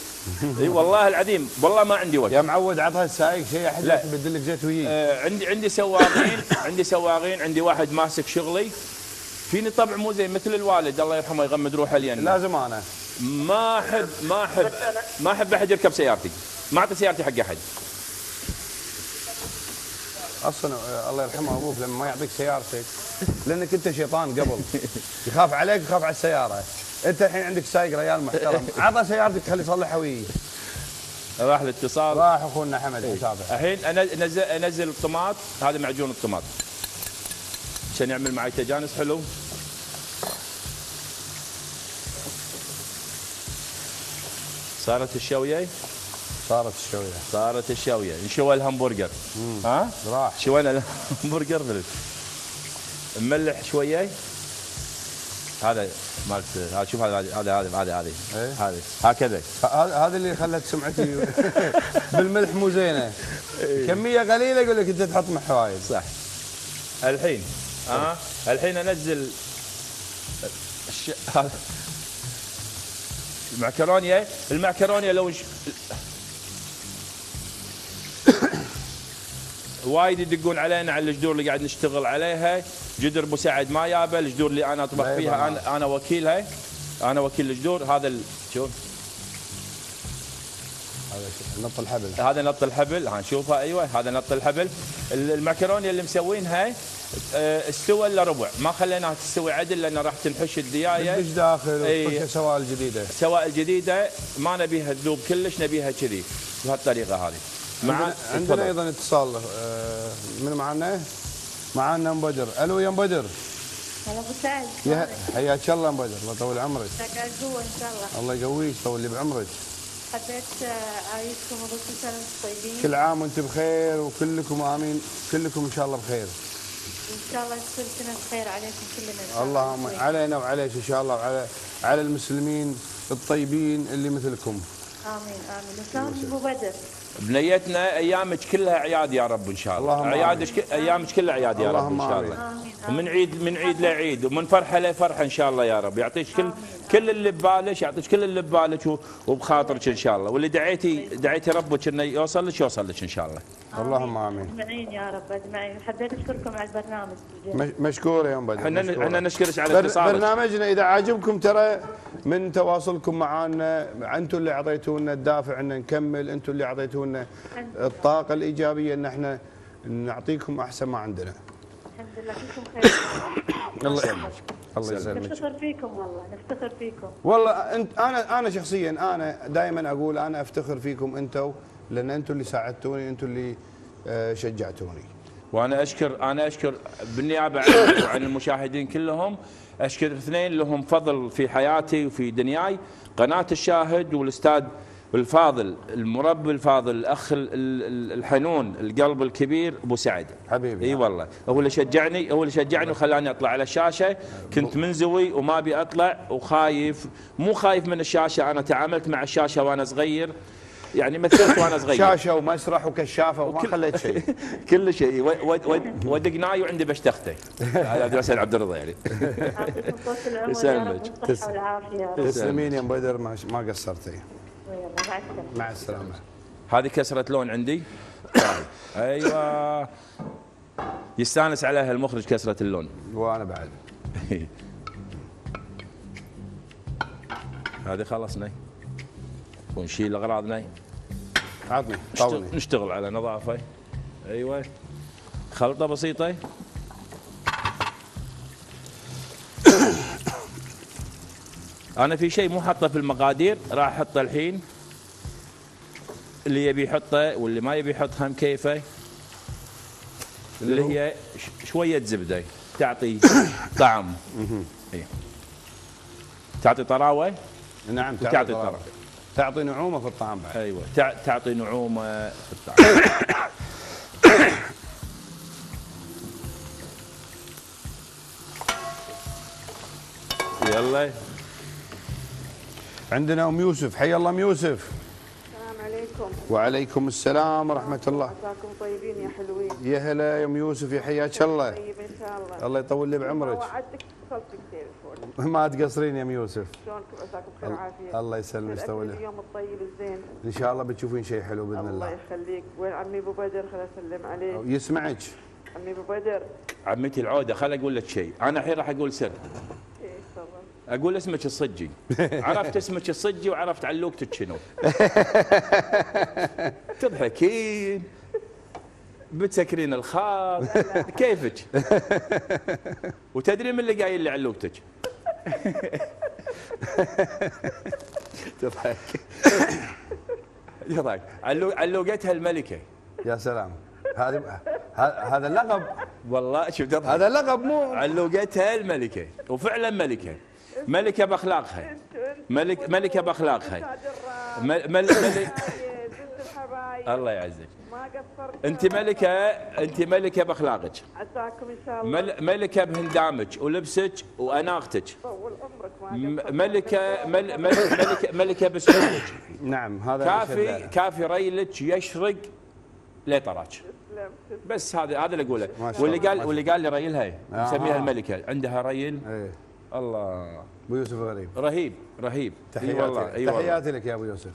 Speaker 2: اي والله العظيم والله ما عندي وقت.
Speaker 1: يا معود عطها السايق شيء احد يبدل لك زيت ويجي.
Speaker 2: عندي سواقين، عندي واحد ماسك شغلي. فيني طبع مو زي مثل الوالد الله يرحمه يغمد روحه الين.
Speaker 1: لازم انا
Speaker 2: ما احب احد يركب سيارتي، ما اعطي سيارتي حق احد.
Speaker 1: اصلا الله يرحمه ابوك لما ما يعطيك سيارتك لانك انت شيطان قبل، يخاف عليك ويخاف على السياره. انت الحين عندك سايق ريال محترم، عطى سيارتك خليه يصلحها ويجي.
Speaker 2: راح الاتصال.
Speaker 1: راح اخونا حمد حسابه.
Speaker 2: الحين انزل الطماط، هذا معجون الطماط عشان يعمل معي تجانس حلو. صارت الشويه. نشوى الهمبرجر. ها؟
Speaker 1: راح
Speaker 2: شوينا الهمبرجر ملح شويه. هذا مالت هذا شوف هذه
Speaker 1: إيه؟
Speaker 2: هذه هكذا.
Speaker 1: هذا اللي خلت سمعتي بالملح مو زينه. كميه قليله يقول لك انت تحط ملح وايد.
Speaker 2: صح. الحين الحين انزل هذا المعكرونيه لو وايد يدقون علينا على الجذور اللي قاعد نشتغل عليها. جذر ابو سعد ما يابه، الجذور اللي انا اطبخ فيها انا وكيلها، انا وكيل الجذور. هذا شوف
Speaker 1: هذا نط الحبل،
Speaker 2: هذا نط الحبل، ها نشوفها. ايوه هذا نط الحبل. المعكرونيه اللي مسوينها استوى الا ربع، ما خليناها تستوي عدل لان راح تنحش الديايه
Speaker 1: بدش داخل وتحط سوائل جديده.
Speaker 2: سوائل جديده ما نبيها تذوب كلش، نبيها كذي بهالطريقه هذه.
Speaker 1: عندنا ايضا اتصال من معنا ام بدر. الو يا ام بدر.
Speaker 4: هلا ابو سعد.
Speaker 1: حياك الله ام بدر، الله يطول عمرك.
Speaker 4: قاعد جوا ان شاء الله.
Speaker 1: الله يقويك، يطول لي بعمرك.
Speaker 4: حبيت اعيدكم وكل سنه وانتم طيبين.
Speaker 1: كل عام وانتم بخير وكلكم امين، كلكم ان شاء الله بخير.
Speaker 4: ان شاء الله تصير سنه خير عليكم كلنا.
Speaker 1: اللهم علينا وعليك ان شاء الله، وعلى المسلمين الطيبين اللي مثلكم.
Speaker 4: امين امين. وشلون ابو بدر؟
Speaker 2: بنيتنا ايامك كلها اعياد يا رب ان شاء الله. اعيادك ايامك كلها اعياد يا رب ان شاء الله. ومن عيد لعيد ومن فرحه لفرحه ان شاء الله يا رب. يعطيك كل اللي ببالك، يعطيك كل اللي ببالك وبخاطرك ان شاء الله. واللي دعيتي ربك انه يوصل لك ان شاء الله.
Speaker 1: اللهم امين.
Speaker 4: اجمعين يا رب اجمعين. حبيت اشكركم على البرنامج.
Speaker 1: مشكور يا ام بدر.
Speaker 2: احنا نشكرك على اتصالك.
Speaker 1: برنامجنا اذا عاجبكم ترى من تواصلكم معنا، انتم اللي اعطيتونا الدافع ان نكمل، انتم اللي اعطيتونا الطاقه الايجابيه ان احنا نعطيكم احسن ما عندنا.
Speaker 4: الحمد لله فيكم خير.
Speaker 1: الله يسلمك. الله يسلمك.
Speaker 4: نفتخر فيكم والله، نفتخر فيكم.
Speaker 1: والله انا شخصيا انا دائما اقول انا افتخر فيكم انتم، لان انتم اللي ساعدتوني، انتم اللي شجعتوني.
Speaker 2: وانا اشكر بالنيابه عن المشاهدين كلهم، اشكر اثنين لهم فضل في حياتي وفي دنياي، قناه الشاهد والاستاذ الفاضل المربي الفاضل الاخ الحنون القلب الكبير ابو سعد
Speaker 1: حبيبي.
Speaker 2: اي والله هو اللي شجعني وخلاني اطلع على الشاشه. كنت منزوي وما ابي اطلع وخايف، مو خايف من الشاشه، انا تعاملت مع الشاشه وانا صغير، يعني مثلت وانا صغير
Speaker 1: شاشه ومسرح وكشافه وما خليت شيء.
Speaker 2: كل شيء ودقناي وعندي بشتخته. هذا اسال عبد الرضا يعني.
Speaker 4: يعطيكم طول العمر
Speaker 2: يسلمك.
Speaker 4: والصحه والعافيه.
Speaker 1: تسلمين يا ام بدر، ما قصرتي.
Speaker 4: مع السلامه.
Speaker 1: مع السلامه.
Speaker 2: هذه كسرة لون عندي. ايوه يستانس عليها المخرج كسرة اللون.
Speaker 1: وانا بعد.
Speaker 2: هذه خلصنا ونشيل اغراضنا.
Speaker 1: عطني طاولني.
Speaker 2: نشتغل على نظافه. ايوه خلطه بسيطه. انا في شيء مو حاطه في المقادير راح احطه الحين، اللي يبي يحطه واللي ما يبي يحط هم كيفه، اللي هي شويه زبده تعطي طعم. تعطي طراوه.
Speaker 1: نعم
Speaker 2: تعطي طراوه،
Speaker 1: تعطي نعومه في الطعام بعد.
Speaker 2: ايوه تعطي نعومه في الطعام. يلا
Speaker 1: عندنا ام يوسف. حي الله ام يوسف.
Speaker 6: السلام عليكم.
Speaker 1: وعليكم السلام ورحمه الله.
Speaker 6: عساكم طيبين يا حلوين.
Speaker 1: يا هلا يا ام يوسف، يا حياك الله.
Speaker 6: طيب ان شاء الله.
Speaker 1: الله يطول لي بعمرك.
Speaker 6: وعدتك اتصلت بالتليفون.
Speaker 1: ما تقصرين يا ام يوسف.
Speaker 6: شلونكم؟ عساكم بخير وعافيه.
Speaker 1: الله يسلمك. يطول لي.
Speaker 6: اليوم الطيب الزين.
Speaker 1: ان شاء الله بتشوفين شيء حلو باذن
Speaker 6: الله
Speaker 1: الله.
Speaker 6: يخليك. وين عمي ابو بدر؟ خل اسلم عليه.
Speaker 1: يسمعك.
Speaker 6: عمي ابو بدر.
Speaker 2: عمتي العوده، خل اقول لك شيء، انا الحين راح اقول سر.
Speaker 6: ايه تفضل.
Speaker 2: اقول اسمك الصجي. عرفت اسمك الصجي وعرفت علوقتك شنو. تضحكين بتسكرين الخاط كيفك. وتدري من اللي قايل لي علوقتك. تضحك. يضحك علوقتها الملكه.
Speaker 1: يا سلام. هذا اللقب
Speaker 2: والله شوف تضحك.
Speaker 1: هذا اللقب مو
Speaker 2: علوقتها الملكه، وفعلا ملكه. ملكه باخلاقها. ملكه باخلاقها.
Speaker 6: بنت الحبايب.
Speaker 2: الله يعزك.
Speaker 6: ما قصرت.
Speaker 2: انت ملكه باخلاقك،
Speaker 6: عساكم ان شاء الله.
Speaker 2: ملكه بهندامك ولبسك واناقتك،
Speaker 6: طول عمرك ما قصرت.
Speaker 2: ملكه بسلوكك.
Speaker 1: نعم هذا
Speaker 2: كافي ريلك يشرق لطراك. بس هذا اللي اقوله. واللي قال لي ريلها نسميها الملكه، عندها ريل.
Speaker 1: ايه
Speaker 2: الله
Speaker 1: ابو يوسف الغريب
Speaker 2: رهيب.
Speaker 1: تحياتي لك يا ابو يوسف.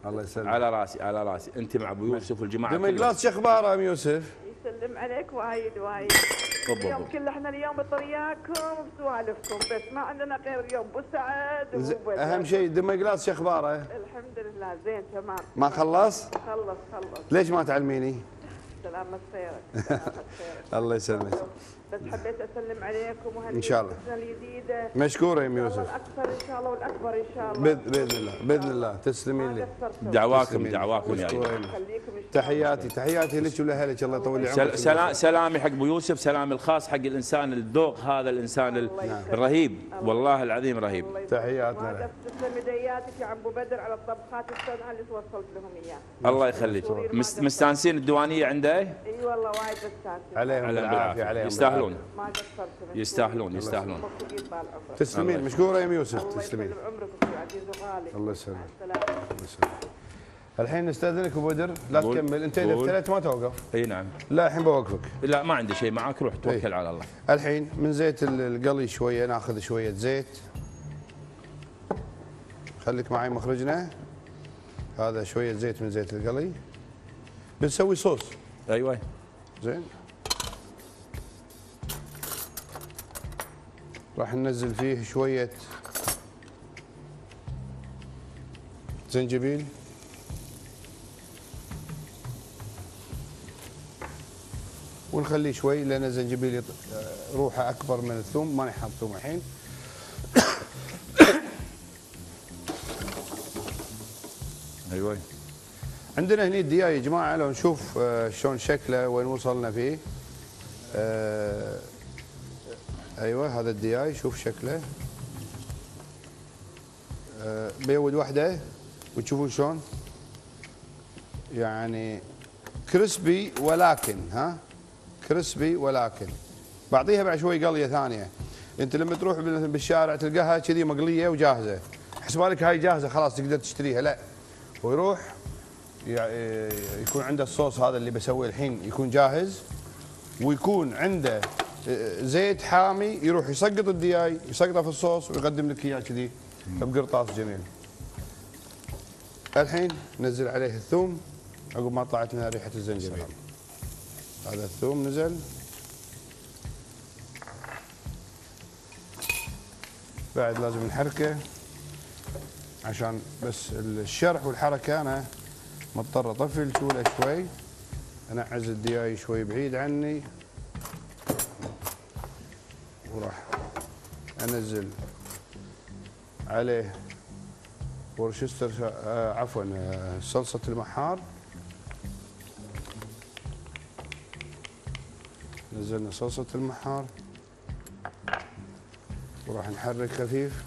Speaker 1: الله يسلمك.
Speaker 2: على راسي انت مع ابو يوسف والجماعه.
Speaker 1: دميقلاص شو اخباره ابو يوسف؟
Speaker 6: يسلم عليك وايد. اليوم كله احنا اليوم بطرياكم وبسوالفكم، بس ما عندنا غير اليوم ابو سعد وبدر.
Speaker 1: اهم شيء دميقلاص شو اخباره؟
Speaker 6: الحمد لله زين تمام.
Speaker 1: ما خلص؟
Speaker 6: خلص.
Speaker 1: ليش ما تعلميني؟
Speaker 6: سلامة سيرك.
Speaker 1: الله يسلمك.
Speaker 6: بس حبيت اسلم عليكم
Speaker 1: ان شاء الله.
Speaker 6: السنه الجديده
Speaker 1: مشكوره يا ام يوسف.
Speaker 6: الاكثر ان شاء الله والاكبر ان شاء الله.
Speaker 1: باذن الله تسلمين لي.
Speaker 2: دعواكم
Speaker 1: يا تحياتي لك ولاهلك. الله يطول لي
Speaker 2: عمرك. سلامي حق ابو يوسف، سلامي الخاص حق الانسان الذوق هذا، الانسان الرهيب والله العظيم رهيب.
Speaker 1: تحياتنا.
Speaker 6: تسلم يدياتك يا عم ابو بدر على الطبخات السنه اللي توصلت لهم اياها.
Speaker 2: الله يخليك. مستانسين الديوانيه عنده؟
Speaker 6: اي والله وايد مستانسين.
Speaker 1: عليهم بالعافيه.
Speaker 2: يستاهلون.
Speaker 6: ما قصرتم.
Speaker 2: يستاهلون.
Speaker 1: تسلمين. مشكوره يا ام يوسف. تسلمين.
Speaker 6: عمرك اخوي عزيز وغالي.
Speaker 1: الله يسلمك. الحين نستاذنك ابو بدر، لا تكمل انت، اذا افتلت ما توقف.
Speaker 2: اي نعم.
Speaker 1: لا الحين بوقفك.
Speaker 2: لا ما عندي شيء معك، روح توكل على الله.
Speaker 1: الحين من زيت القلي شويه، ناخذ شويه زيت. خليك معي مخرجنا. هذا شويه زيت من زيت القلي. بنسوي صوص.
Speaker 2: ايوه
Speaker 1: زين. راح ننزل فيه شويه زنجبيل، ونخليه شوي لان الزنجبيل روحه اكبر من الثوم، ماني حاط ثوم الحين.
Speaker 2: ايوه.
Speaker 1: عندنا هني الدياي يا جماعه، لو نشوف شلون شكله وين وصلنا فيه. ايوه هذا الدياي، شوف شكله. بيود واحده وتشوفون شلون يعني كريسبي، ولكن كريسبي ولكن بعطيها بعد شوي قليه ثانيه. انت لما تروح بالشارع تلقاها كذي مقليه وجاهزه، حسب بالك هاي جاهزه خلاص تقدر تشتريها، لا، ويروح يكون عنده الصوص هذا اللي بسويه الحين يكون جاهز، ويكون عنده زيت حامي، يروح يسقط الدياي، يسقطه في الصوص ويقدم لك اياه كذي بقرطاس جميل. الحين نزل عليه الثوم عقب ما طلعت لنا ريحه الزنجبيل. هذا الثوم نزل. بعد لازم نحركه عشان بس الشرح والحركه. انا مضطر اطفي الشوله شوي، انعز الدياي شوي بعيد عني، وراح انزل عليه ورشستر، عفوا صلصه المحار. نزلنا صلصه المحار وراح نحرك خفيف.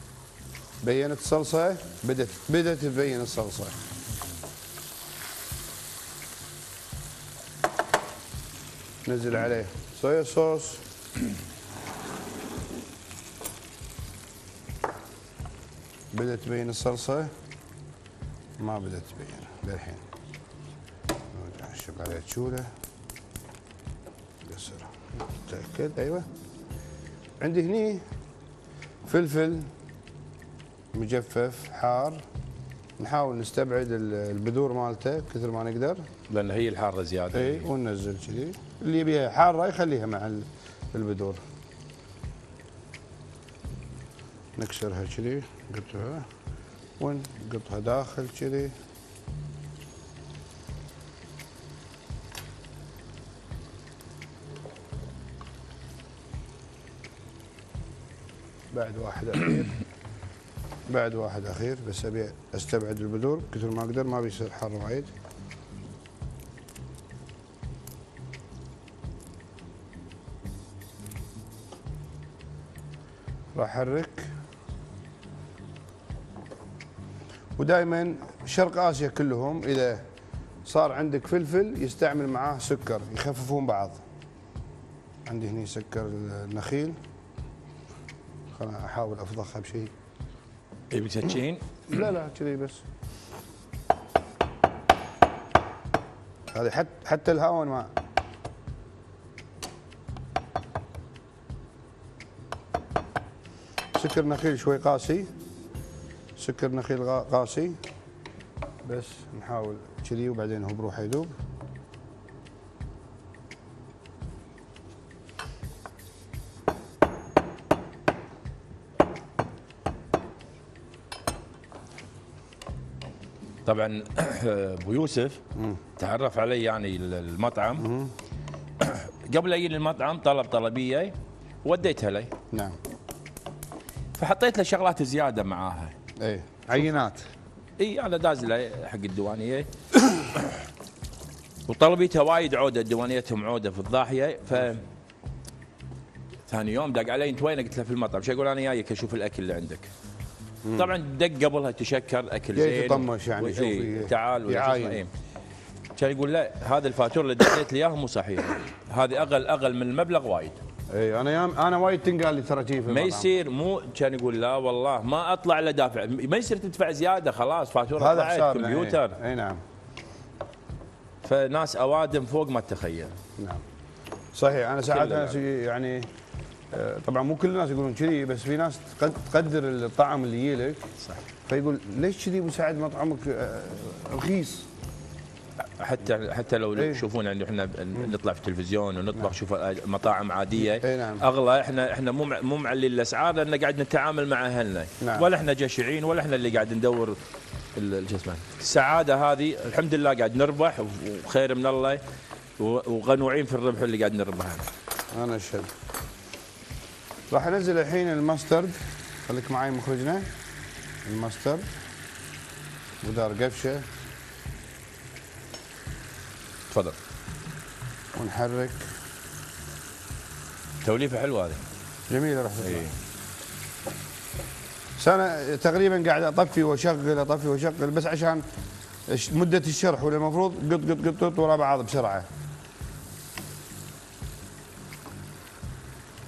Speaker 1: بينت الصلصه، بدت تبين الصلصه. نزل عليه صويا صوص، بدت تبين الصلصه، ما بدت تبين للحين. نرجع نشب عليه تشوله، قصرها تاكد. ايوه عندي هني فلفل مجفف حار، نحاول نستبعد البذور مالته كثر ما نقدر
Speaker 2: لان هي الحاره زياده.
Speaker 1: اي وننزل كذي، اللي يبيها حاره يخليها مع البذور. نكسرها كذي، نقطها ونقطها داخل كذي. بعد واحد اخير بس ابي استبعد البذور كثر ما اقدر، ما بيصير حار وايد. راح احرك. ودائما شرق اسيا كلهم اذا صار عندك فلفل يستعمل معاه سكر يخففون بعض. عندي هني سكر النخيل، خلنا احاول افضخها بشيء.
Speaker 2: اي بسكين؟
Speaker 1: لا كذي بس. هذه حتى الهاون ما سكر نخيل شوي قاسي، سكر نخيل قاسي بس. نحاول كذي وبعدين هو بروحه يذوب.
Speaker 2: طبعا ابو يوسف تعرف علي يعني المطعم. قبل اجي للمطعم طلب طلبيه وديتها لي.
Speaker 1: نعم.
Speaker 2: فحطيت له شغلات زياده معاها.
Speaker 1: ايه عينات.
Speaker 2: اي انا داز له حق الديوانيه. وطلبيتها وايد عوده، ديوانيتهم عوده في الضاحيه. ف ثاني يوم دق علي انت وين؟ قلت له في المطعم. شو يقول انا جايك اشوف الاكل اللي عندك. طبعا دق قبلها تشكر اكل زين
Speaker 1: يطمش يعني شوفي
Speaker 2: تعال
Speaker 1: يعاين.
Speaker 2: كان يقول لا هذا الفاتوره اللي دزيت لي اياها مو صحيح، هذه اقل من المبلغ وايد.
Speaker 1: اي انا وايد تنقال لي ترى شيء في
Speaker 2: ما يصير. مو كان يقول لا والله ما اطلع الا دافع، ما يصير تدفع زياده خلاص فاتوره
Speaker 1: هذا
Speaker 2: طلعت كمبيوتر.
Speaker 1: اي نعم.
Speaker 2: فناس اوادم فوق ما تتخيل.
Speaker 1: نعم صحيح. انا ساعات ناس يعني طبعا مو كل الناس يقولون كذي، بس في ناس تقدر الطعم اللي يجيلك.
Speaker 2: صح.
Speaker 1: فيقول ليش كذي ابو سعد مطعمك رخيص؟
Speaker 2: حتى لو تشوفون يعني احنا نطلع في التلفزيون ونطبخ شوف مطاعم عاديه
Speaker 1: نعم.
Speaker 2: اغلى. احنا مو معلين الاسعار لان قاعد نتعامل مع اهلنا.
Speaker 1: نعم.
Speaker 2: ولا احنا جشعين ولا احنا اللي قاعد ندور شو اسمه السعاده هذه. الحمد لله قاعد نربح وخير من الله وقنوعين في الربح اللي قاعد نربحه.
Speaker 1: انا اشهد. راح انزل الحين الماسترد. خليك معي مخرجنا. الماسترد ودار قفشه.
Speaker 2: تفضل.
Speaker 1: ونحرك.
Speaker 2: توليفه حلوه هذه.
Speaker 1: جميله راح تطلع. بس انا تقريبا قاعد اطفي واشغل بس عشان مده الشرح، ولا المفروض قط قط ورا بعض بسرعه.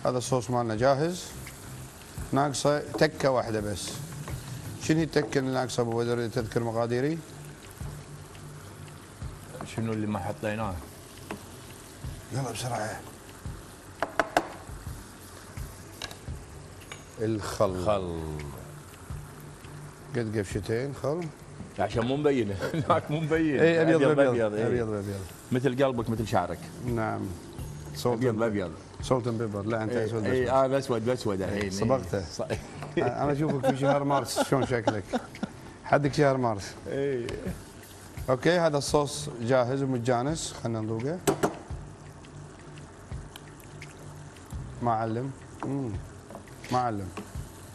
Speaker 1: هذا الصوص مالنا جاهز. ناقصه تكه واحده بس. شنو هي التكه اللي ناقصه ابو بدر؟ تذكر مقاديري؟
Speaker 2: شنو اللي ما حطيناه؟
Speaker 1: يلا بسرعه. الخل. قد قفشتين خل
Speaker 2: عشان مو مبينه. هناك مو مبين.
Speaker 1: اي ابيض
Speaker 2: ابيض
Speaker 1: ابيض
Speaker 2: مثل قلبك مثل شعرك.
Speaker 1: نعم.
Speaker 2: ابيض
Speaker 1: سولت اند بيبر. لا انت اسود.
Speaker 2: اي اسود الحين.
Speaker 1: صبغته. انا اشوفك في شهر مارس شلون شكلك. حدك شهر مارس.
Speaker 2: اي
Speaker 1: اوكي. هذا الصوص جاهز ومتجانس. خلينا نذوقه. ما علم. ما علم.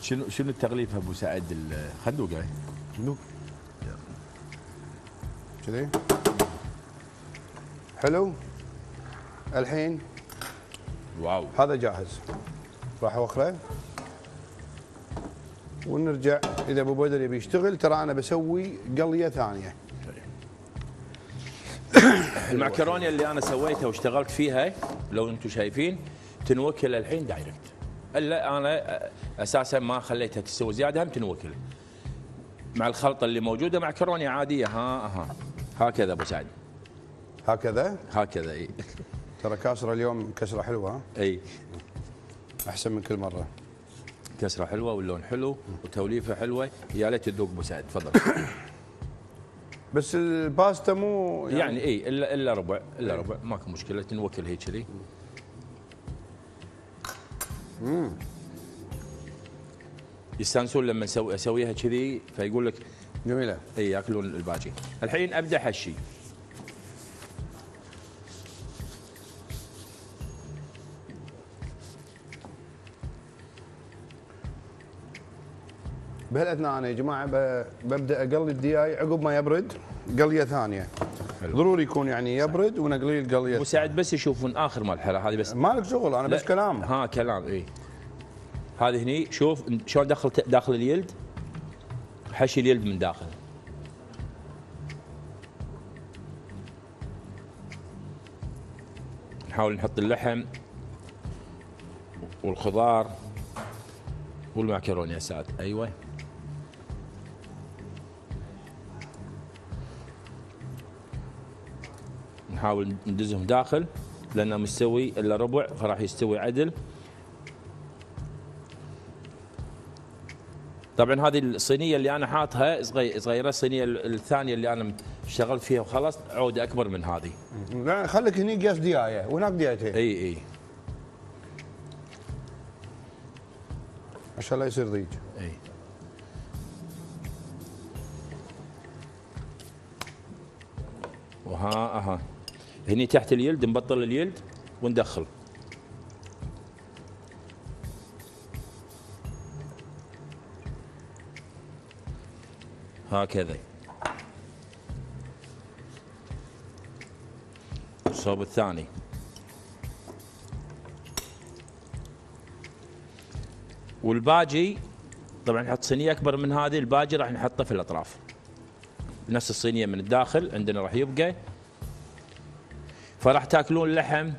Speaker 2: شنو التغليف ابو سعد؟ خلنا ندوقه.
Speaker 1: ذوق كذي حلو. الحين
Speaker 2: واو
Speaker 1: هذا جاهز. راح اوخره ونرجع. اذا ابو بدر يبي يشتغل ترى انا بسوي قليه ثانيه.
Speaker 2: المعكرونه اللي انا سويتها واشتغلت فيها لو انتم شايفين تنوكل الحين دايركت. الا انا اساسا ما خليتها تستوي زياده، هم تنوكل مع الخلطه اللي موجوده. معكرونه عاديه. هكذا ابو سعد.
Speaker 1: هكذا
Speaker 2: اي.
Speaker 1: ترى كاسره اليوم كسره حلوه. ها
Speaker 2: اي
Speaker 1: احسن من كل مره.
Speaker 2: كسره حلوه واللون حلو وتوليفه حلوه. يا ليت تذوق ابو سعد. تفضل.
Speaker 1: بس الباستا مو
Speaker 2: يعني اي الا ربع ماكو مشكله. تنوكل هيك كذي. يستانسون لما اسويها كذي فيقول لك
Speaker 1: جميله.
Speaker 2: اي ياكلون الباقي. الحين ابدا حشي.
Speaker 1: بهالاثناء انا يا جماعه ببدا اقلي الدياي عقب ما يبرد قليه ثانيه. حلو. ضروري يكون يعني يبرد ونقلي القليه.
Speaker 2: وسعد بس يشوفون اخر مرحله هذه بس.
Speaker 1: مالك شغل انا بس كلام.
Speaker 2: كلام. اي هذه هني شوف شلون داخل اليلد. حشي اليلد من داخل. نحاول نحط اللحم والخضار والمعكرونه يا سعد. ايوه نحاول ندزهم داخل لانه مستوي الا ربع فراح يستوي عدل. طبعا هذه الصينيه اللي انا حاطها صغيره، الصينيه الثانيه اللي انا اشتغلت فيها وخلص عوده اكبر من هذه.
Speaker 1: لا خليك هني قاس ديايه وهناك ديايتين.
Speaker 2: اي
Speaker 1: عشان لا يصير ضيج.
Speaker 2: اي وها هني تحت اليلد نبطل اليلد وندخل. هكذا. الصوب الثاني. والباجي طبعا نحط صينيه اكبر من هذه، الباجي راح نحطه في الاطراف. نفس الصينيه من الداخل عندنا راح يبقى. فراح تاكلون لحم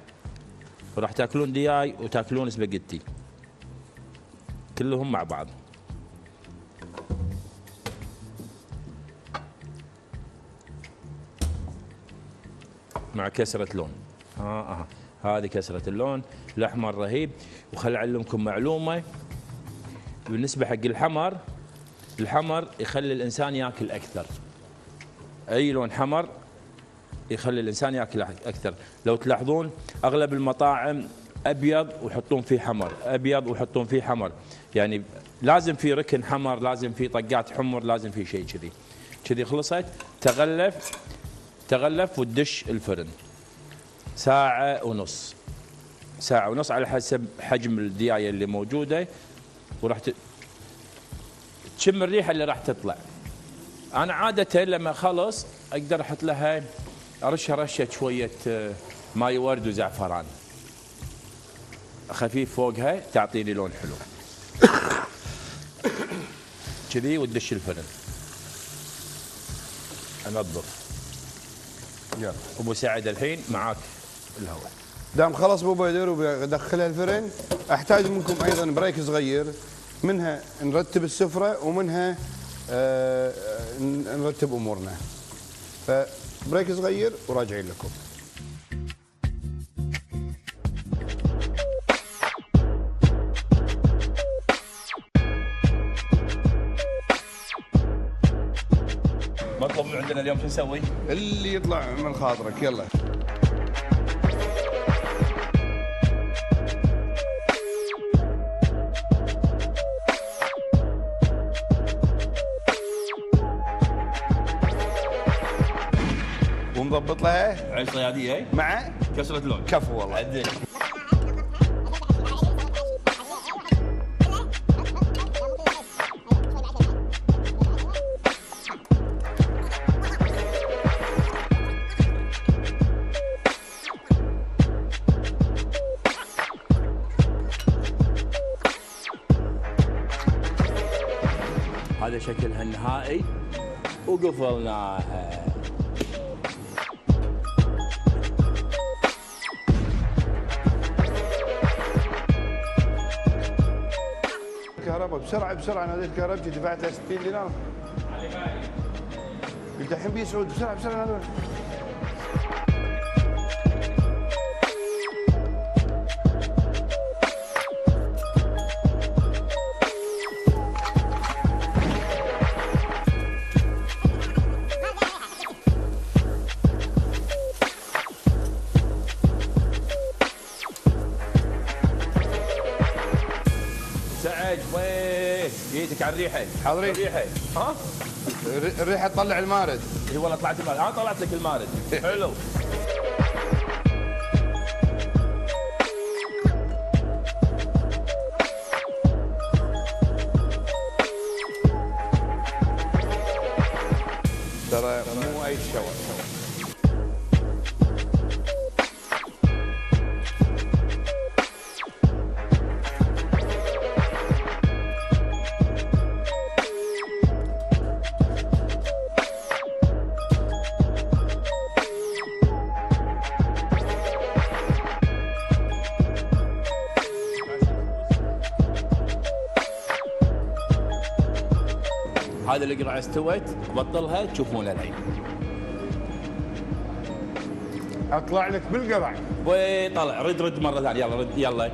Speaker 2: وراح تاكلون دياي وتاكلون سباجيتي كلهم مع بعض. مع كسرة لون. هذه كسرة اللون، الأحمر رهيب. وخل أعلمكم معلومة بالنسبة حق الحمر يخلي الإنسان ياكل أكثر. أي لون حمر يخلي الإنسان ياكل أكثر. لو تلاحظون أغلب المطاعم أبيض ويحطون فيه حمر، أبيض ويحطون فيه حمر، يعني لازم في ركن حمر، لازم في طقات حمر، لازم في شيء كذي. كذي خلصت تغلف وتدش الفرن ساعة ونص على حسب حجم الدياية اللي موجودة. وراح تشم الريحة اللي راح تطلع. أنا عادة لما خلص أقدر أحط لها أرشها رشة شوية ماي ورد وزعفران خفيف فوقها تعطيني لون حلو كذي. وتدش الفرن أنظف.
Speaker 1: يلا
Speaker 2: ابو سعد الحين معاك الهواء.
Speaker 1: دام خلص ابو بدر وبدخلها الفرن، احتاج منكم ايضا بريك صغير، منها نرتب السفره ومنها نرتب امورنا. فبريك صغير وراجعين لكم.
Speaker 2: مطلب من عندنا اليوم شو نسوي؟
Speaker 1: اللي يطلع من خاطرك. يلا ومضبط لها
Speaker 2: عيش صياديه
Speaker 1: مع
Speaker 2: كسرة لون.
Speaker 1: كفو والله.
Speaker 2: عدل. هذا شكلها النهائي وقفلناها.
Speaker 1: كهرباء بسرعه ناديت كهربتي دفعت له 60 دينار. قلت الحين بي سعود بسرعه ناديت.
Speaker 2: سعد وين جيتك على الريحه؟
Speaker 1: حاضرين.
Speaker 2: الريحه ها؟
Speaker 1: الريحه تطلع المارد.
Speaker 2: اي والله طلعت المارد. انا طلعت لك المارد. حلو.
Speaker 1: ترى مو اي شوى.
Speaker 2: هذه القرعه استوت، بطلها تشوفونها الحين.
Speaker 1: اطلع لك بالقرع.
Speaker 2: وي طلع، رد مره ثانيه، يلا رد يلا.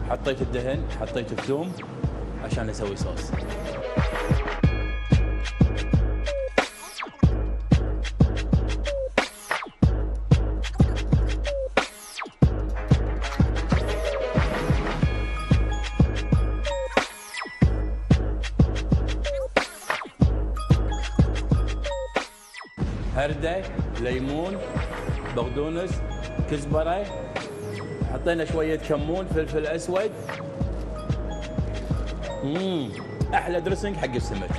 Speaker 2: حطيت الدهن، حطيت الثوم عشان اسوي صوص. هردة، ليمون، بقدونس، كزبرة، حطينا شوية كمون، فلفل أسود. أحلى دريسنج حق السمك.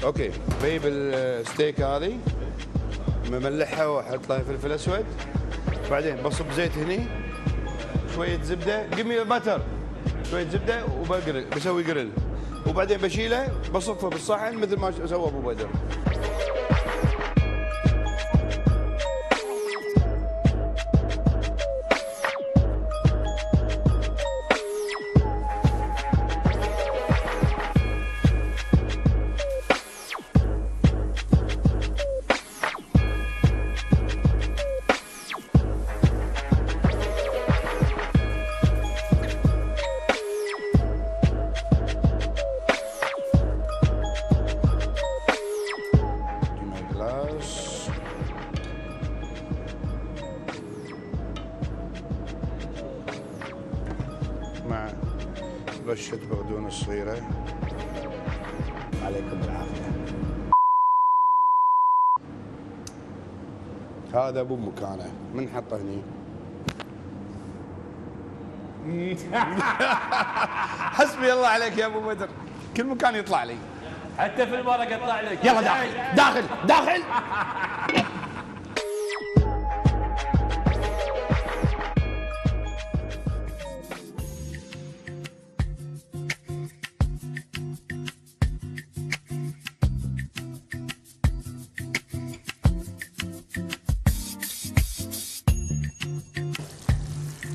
Speaker 1: اوكي، بجيب الستيك هذه مملحها واحط لها فلفل اسود، بعدين بصب زيت هني، شويه زبده، قمي باتر، شويه زبده وبقرل، بسوي قرل، وبعدين بشيله بصفه بالصحن مثل ما سوى ابو بدر. مع رشة بقدونس صغيرة. عليكم بالعافية. هذا ابو مكانه، من حطه هني؟ حسبي الله عليك يا ابو بدر، كل مكان يطلع لي،
Speaker 2: حتى في المرق يطلع لك.
Speaker 1: يلا داخل داخل داخل.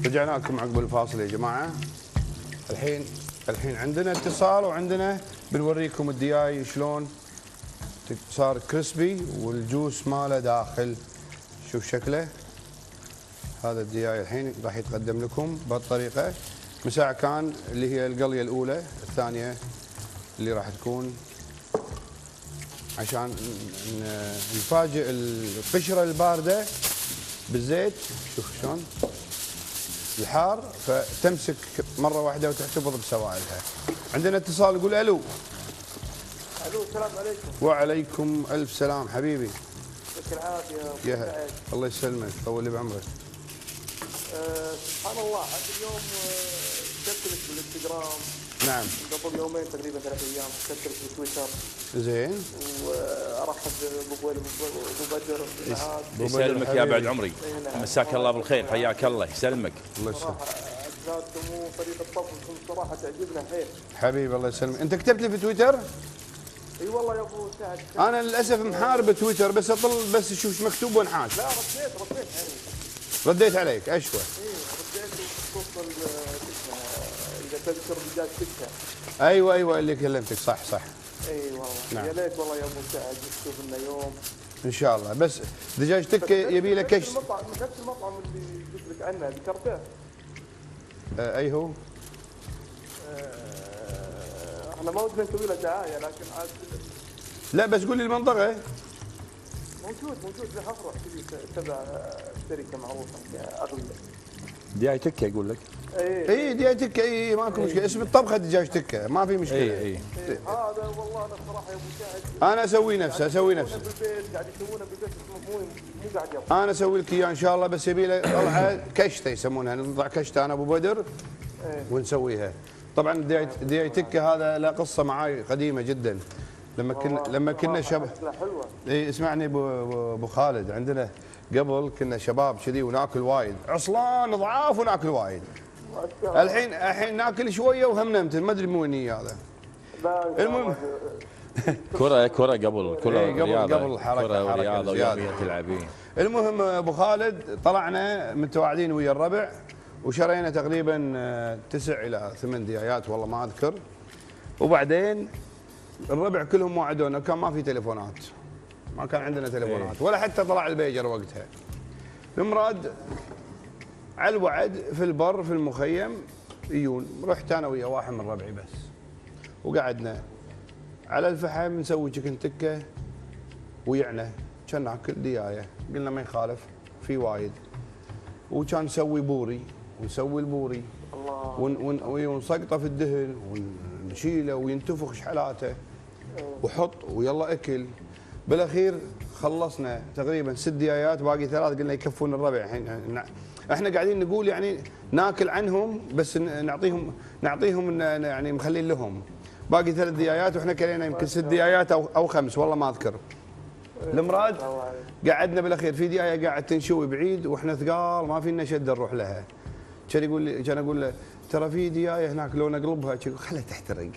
Speaker 1: رجعنا لكم عقب الفاصل يا جماعه. الحين عندنا اتصال، وعندنا بنوريكم الدياي شلون صار كريسبي والجوس ماله داخل. شوف شكله، هذا الدياي الحين راح يتقدم لكم بهالطريقه. مساع كان اللي هي القليه الاولى، الثانيه اللي راح تكون عشان نفاجئ القشره البارده بالزيت. شوف شلون الحار، فتمسك مره واحده وتحتفظ بسوائلها. عندنا اتصال، يقول الو.
Speaker 3: الو، السلام عليكم.
Speaker 1: وعليكم الف سلام حبيبي.
Speaker 3: يعطيك العافيه.
Speaker 1: يا الله يسلمك، طول لي بعمرك.
Speaker 3: سبحان الله، عاد اليوم كتبت بالانستغرام.
Speaker 1: نعم.
Speaker 3: قبل يومين تقريبا 3 ايام كتبت بالتويتر.
Speaker 1: زين.
Speaker 3: وارحب بابو بدر معاك.
Speaker 2: يسلمك يا بعد عمري. مساك الله بالخير، حياك الله، يسلمك.
Speaker 1: الله يسلمك.
Speaker 3: اجدادكم وفريق الطبخ صراحه تعجبنا حيل.
Speaker 1: حبيبي الله يسلمك. انت كتبت لي في تويتر؟
Speaker 3: اي والله يا ابو سعد.
Speaker 1: انا للاسف محارب تويتر، بس اطل بس اشوف ايش مكتوب وانحاش.
Speaker 3: لا، رديت يعني.
Speaker 1: رديت عليك اشوى.
Speaker 3: رديت بخصوص اذا تذكر دجاج تكه.
Speaker 1: ايوه اللي كلمتك، صح.
Speaker 3: اي والله.
Speaker 1: نعم.
Speaker 3: يا ليت والله يا ابو سعد نشوف لنا يوم
Speaker 1: ان شاء الله. بس دجاج تكه يبي له كش.
Speaker 3: نفس المطعم اللي قلت لك عنه، ذكرته.
Speaker 1: اي هو؟
Speaker 3: احنا ما ودنا نسوي له دعايه، لكن عاد
Speaker 1: لا بس قول لي المنطقه.
Speaker 7: موجود له افرع تبع شركه معروفه اغلى.
Speaker 2: دياي تكه يقول لك.
Speaker 1: اي دياي تكه، اي ماكو مشكله، اسم الطبخه دجاج تكه، ما في مشكله.
Speaker 2: اي
Speaker 7: هذا والله انا الصراحه يا ابو شاهد
Speaker 1: انا اسوي نفسه
Speaker 7: بالبيت، قاعد يسوونه بالبيت مو قاعد يطلع.
Speaker 1: انا اسوي لك اياه ان شاء الله، بس يبي له طلعه كشته يسمونها، نطلع كشته انا ابو بدر ونسويها. طبعا دياي تكه هذا له قصه معاي قديمه جدا. لما كنا شباب.
Speaker 7: حلوه.
Speaker 1: اي اسمعني ابو خالد، عندنا قبل كنا شباب كذي وناكل وايد، عصلان ضعاف وناكل وايد. الحين ناكل شويه وهم نمتن، ما ادري من وين هذا. المهم
Speaker 2: كره قبل رياضه،
Speaker 1: قبل حركه
Speaker 2: كره ورياضه ويوميا تلعبين.
Speaker 1: المهم ابو خالد طلعنا متواعدين ويا الربع وشرينا تقريبا 9 إلى 8 ديايات والله ما اذكر. وبعدين الربع كلهم وعدونا، كان ما في تليفونات، ما كان عندنا تليفونات ولا حتى طلع البيجر وقتها. المراد على الوعد في البر في المخيم يجون. رحت انا ويا واحد من ربعي بس، وقعدنا على الفحم نسوي تشيكن تكه ويعنا، كان ناكل ديايه، قلنا ما يخالف في وايد. وكان نسوي بوري ونسوي البوري ونسقطه في الدهن ونشيله وينتفخ شحلاته وحط ويلا اكل. بالاخير خلصنا تقريبا 6 ديايات، باقي 3 قلنا يكفون الربع. الحين احنا قاعدين نقول يعني ناكل عنهم بس نعطيهم يعني مخلين لهم. باقي 3 ديايات واحنا كلينا يمكن 6 ديايات او 5 والله ما اذكر. المراد قعدنا بالاخير في ديايه قاعد تنشوي بعيد واحنا ثقال ما فينا شد نروح لها. كان اقول له ترى في ديايه هناك لو نقلبها، خليها تحترق.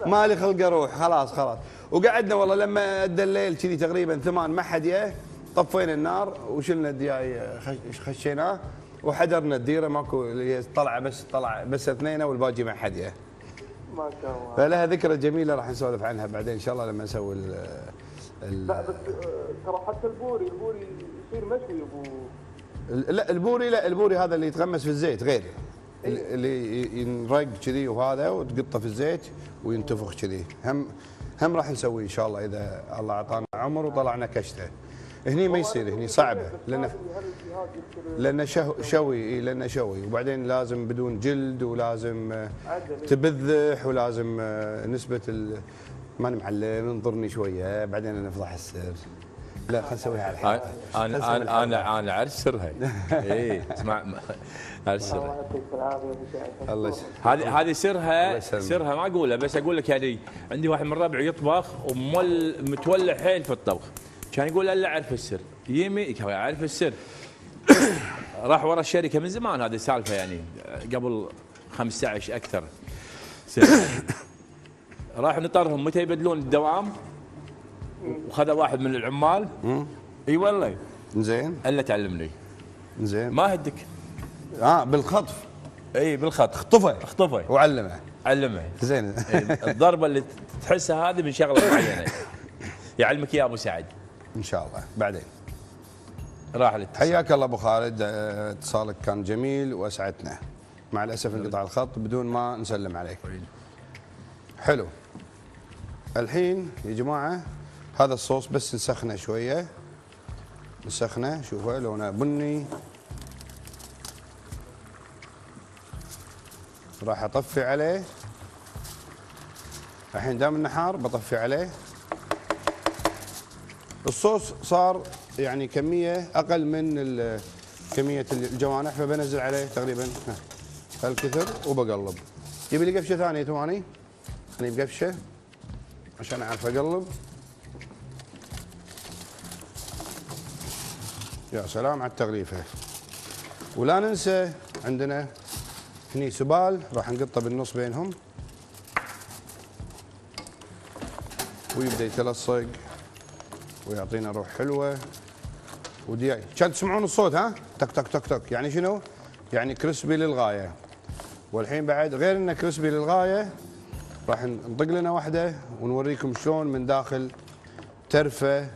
Speaker 1: ما لي خلق اروح، خلاص. وقعدنا والله لما ادى الليل كذي تقريبا 8 ما حد جاء، طفينا النار وشلنا الدياي خشيناه وحدرنا الديره، ماكو اللي طلع بس 2 والباقي ما حد جاء.
Speaker 7: ما شاء الله.
Speaker 1: فلها ذكرى جميله راح نسولف عنها بعدين ان شاء الله لما نسوي
Speaker 7: لا بس ترى حتى البوري يصير مشوي ابو.
Speaker 1: لا البوري هذا اللي يتغمس في الزيت غير. اللي ينرق كذي وهذا وتقطه في الزيت وينتفخ كذي. هم راح نسويه ان شاء الله اذا الله اعطانا عمر وطلعنا كشته. هني ما يصير، هني صعبه لان شوي وبعدين لازم بدون جلد ولازم تبذح ولازم نسبه ماني معلم، انظرني شويه بعدين انا افضح السر. لا خلينا نسويها على الحين.
Speaker 2: انا عارف سرها. اي اسمع عارف سرها.
Speaker 1: الله
Speaker 2: هذه سرها ما اقولها، بس اقول لك يعني عندي واحد من ربعي يطبخ متولع حيل في الطبخ، كان يقول الا اعرف السر، يمي اعرف السر. راح ورا الشركه من زمان، هذه سالفه يعني قبل 15 اكثر سنه. راح نطرهم متى يبدلون الدوام، وخذ واحد من العمال. اي والله
Speaker 1: زين
Speaker 2: الا تعلمني
Speaker 1: زين
Speaker 2: ما هدك.
Speaker 1: بالخطف.
Speaker 2: اي بالخط اخطفه
Speaker 1: وعلمه زين.
Speaker 2: الضربه اللي تحسها هذه من شغله معينه يعلمك يا ابو سعد
Speaker 1: ان شاء الله بعدين.
Speaker 2: راح الاتصال.
Speaker 1: حياك الله ابو خالد، اتصالك كان جميل واسعدنا. مع الاسف انقطع الخط بدون ما نسلم عليك. حلو. الحين يا جماعه هذا الصوص بس نسخنه شويه، شوفوا لونه بني. راح اطفي عليه الحين، دام النحار بطفي عليه. الصوص صار يعني كميه اقل من كميه الجوانح، فبنزل عليه تقريبا هالكثر وبقلب. يبي لي قفشه ثانيه ثواني، انا بقفشه عشان اعرف اقلب. يا سلام على التغليفه. ولا ننسى عندنا هني سبال راح نقطه بالنص بينهم ويبدا يتلصق ويعطينا روح حلوه. ودياي كان تسمعون الصوت تك تك تك تك، يعني شنو؟ يعني كريسبي للغايه. والحين بعد غير انه كريسبي للغايه راح نطق لنا واحده ونوريكم شلون من داخل ترفه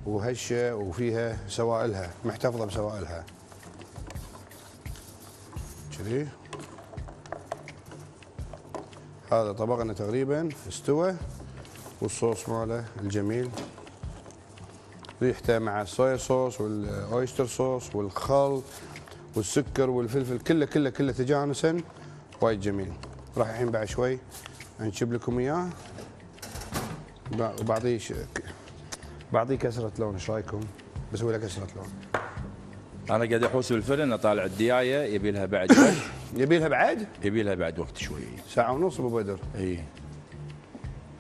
Speaker 1: وهشه وفيها سوائلها، محتفظه بسوائلها. كذي هذا طبقنا تقريبا استوى. والصوص ماله الجميل، ريحته مع الصويا صوص والاويستر صوص والخل والسكر والفلفل كله تجانسا وايد جميل. راح الحين بعد شوي نشب لكم اياه بعطيه كسره لون. ايش رايكم؟ بسوي له كسره لون.
Speaker 2: انا قاعد احوس بالفرن اطالع الديايه يبي لها بعد وقت.
Speaker 1: يبي لها بعد؟
Speaker 2: يبي لها بعد وقت شوي.
Speaker 1: ساعه ونص ابو بدر.
Speaker 2: اي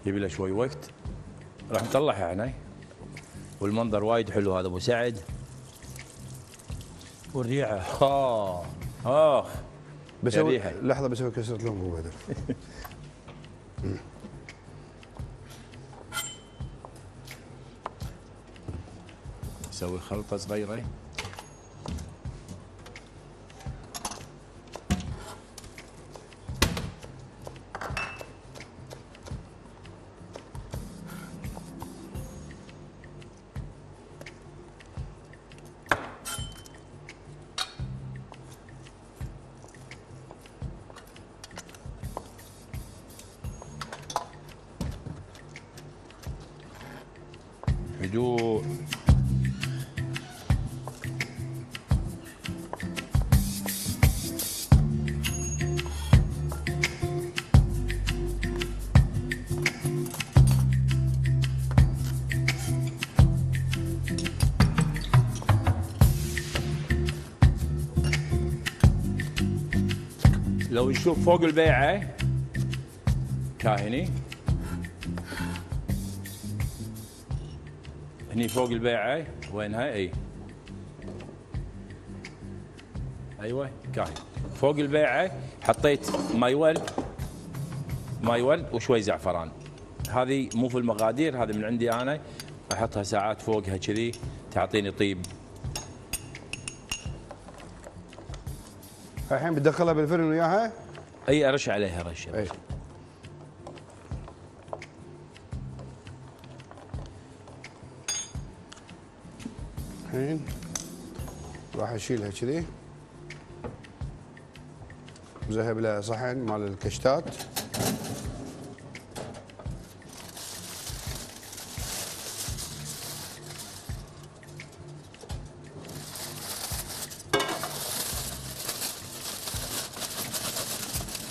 Speaker 2: يبي لها شوي وقت. راح نطلعها هنا والمنظر وايد حلو هذا ابو سعد. والريحه اخ
Speaker 1: بسوي لحظه بسوي كسره لون ابو بدر.
Speaker 2: نسوي خلطه صغيره. هدوء. لو نشوف فوق البيعة كاهني هني فوق البيعة وينها؟ اي ايوه كاهن فوق البيعة حطيت ماي ورد وشوي زعفران. هذه مو في المقادير، هذه من عندي انا، احطها ساعات فوقها كذي تعطيني طيب.
Speaker 1: الحين بتدخلها بالفرن وياها؟
Speaker 2: اي ارش عليها رشه.
Speaker 1: اي الحين راح اشيلها كذي وذهب لها صحن مال الكشتات.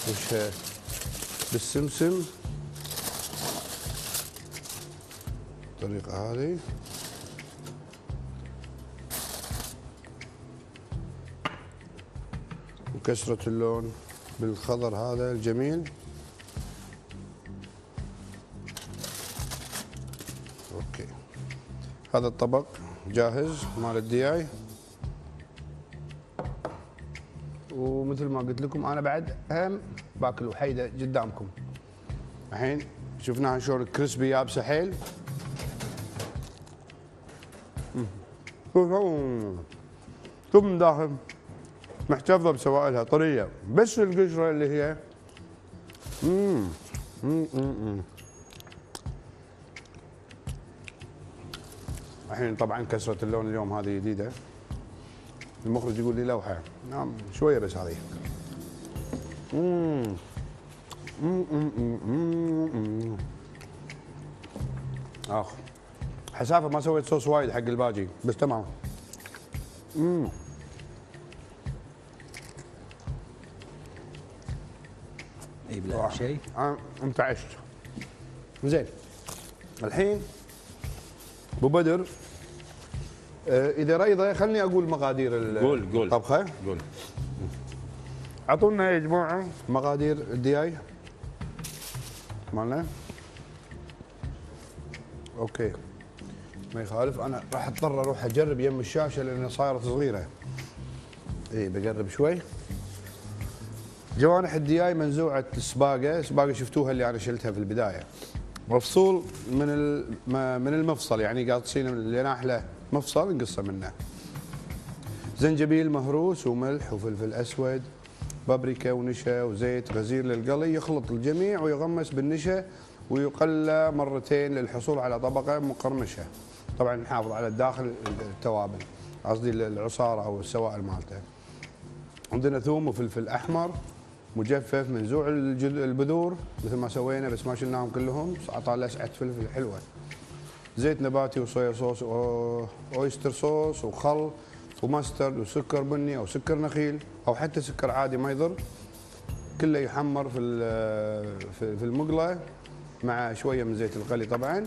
Speaker 1: وشها بالسمسم بالطريقة هذه. وكسرة اللون بالخضر هذا الجميل. اوكي هذا الطبق جاهز مال الدياي. ومثل ما قلت لكم انا بعد هم باكل وحيده قدامكم. الحين شفناها شلون كريسبي يابسه حيل. شوف من داخل محتفظه بسوائلها طريه، بس القشره اللي هي الحين طبعا كسرة اللون اليوم هذه جديده. المخرج يقول لي لوحه، نعم شويه بس هذه. اخ حسافه ما سويت صوص وايد حق الباجي بس تمام.
Speaker 2: يجيب لها شيء.
Speaker 1: انتعشت. زين الحين ابو بدر اذا ريضه خلني اقول مقادير
Speaker 2: قول
Speaker 1: الطبخه.
Speaker 2: قول.
Speaker 1: اعطونا يا جماعه مقادير الدياي مالنا. اوكي ما يخالف، انا راح اضطر اروح اجرب يم الشاشه لانها صايره صغيره. اي بقرب شوي. جوانح الدياي منزوعه السباقه شفتوها اللي انا شلتها في البدايه. مفصول من المفصل، يعني قاصين اللي ناحله مفصل نقصه منه. زنجبيل مهروس وملح وفلفل اسود، بابريكا ونشا وزيت غزير للقلي. يخلط الجميع ويغمس بالنشا ويقلى مرتين للحصول على طبقه مقرمشه. طبعا نحافظ على الداخل التوابل، قصدي العصاره او السوائل مالته. عندنا ثوم وفلفل احمر مجفف منزوع البذور مثل ما سوينا، بس ما شلناهم كلهم، اعطى لسعه فلفل حلوه. زيت نباتي وصويا صوص واويستر صوص وخل وماسترد وسكر بني او سكر نخيل او حتى سكر عادي ما يضر. كله يحمر في المقله مع شويه من زيت القلي طبعا.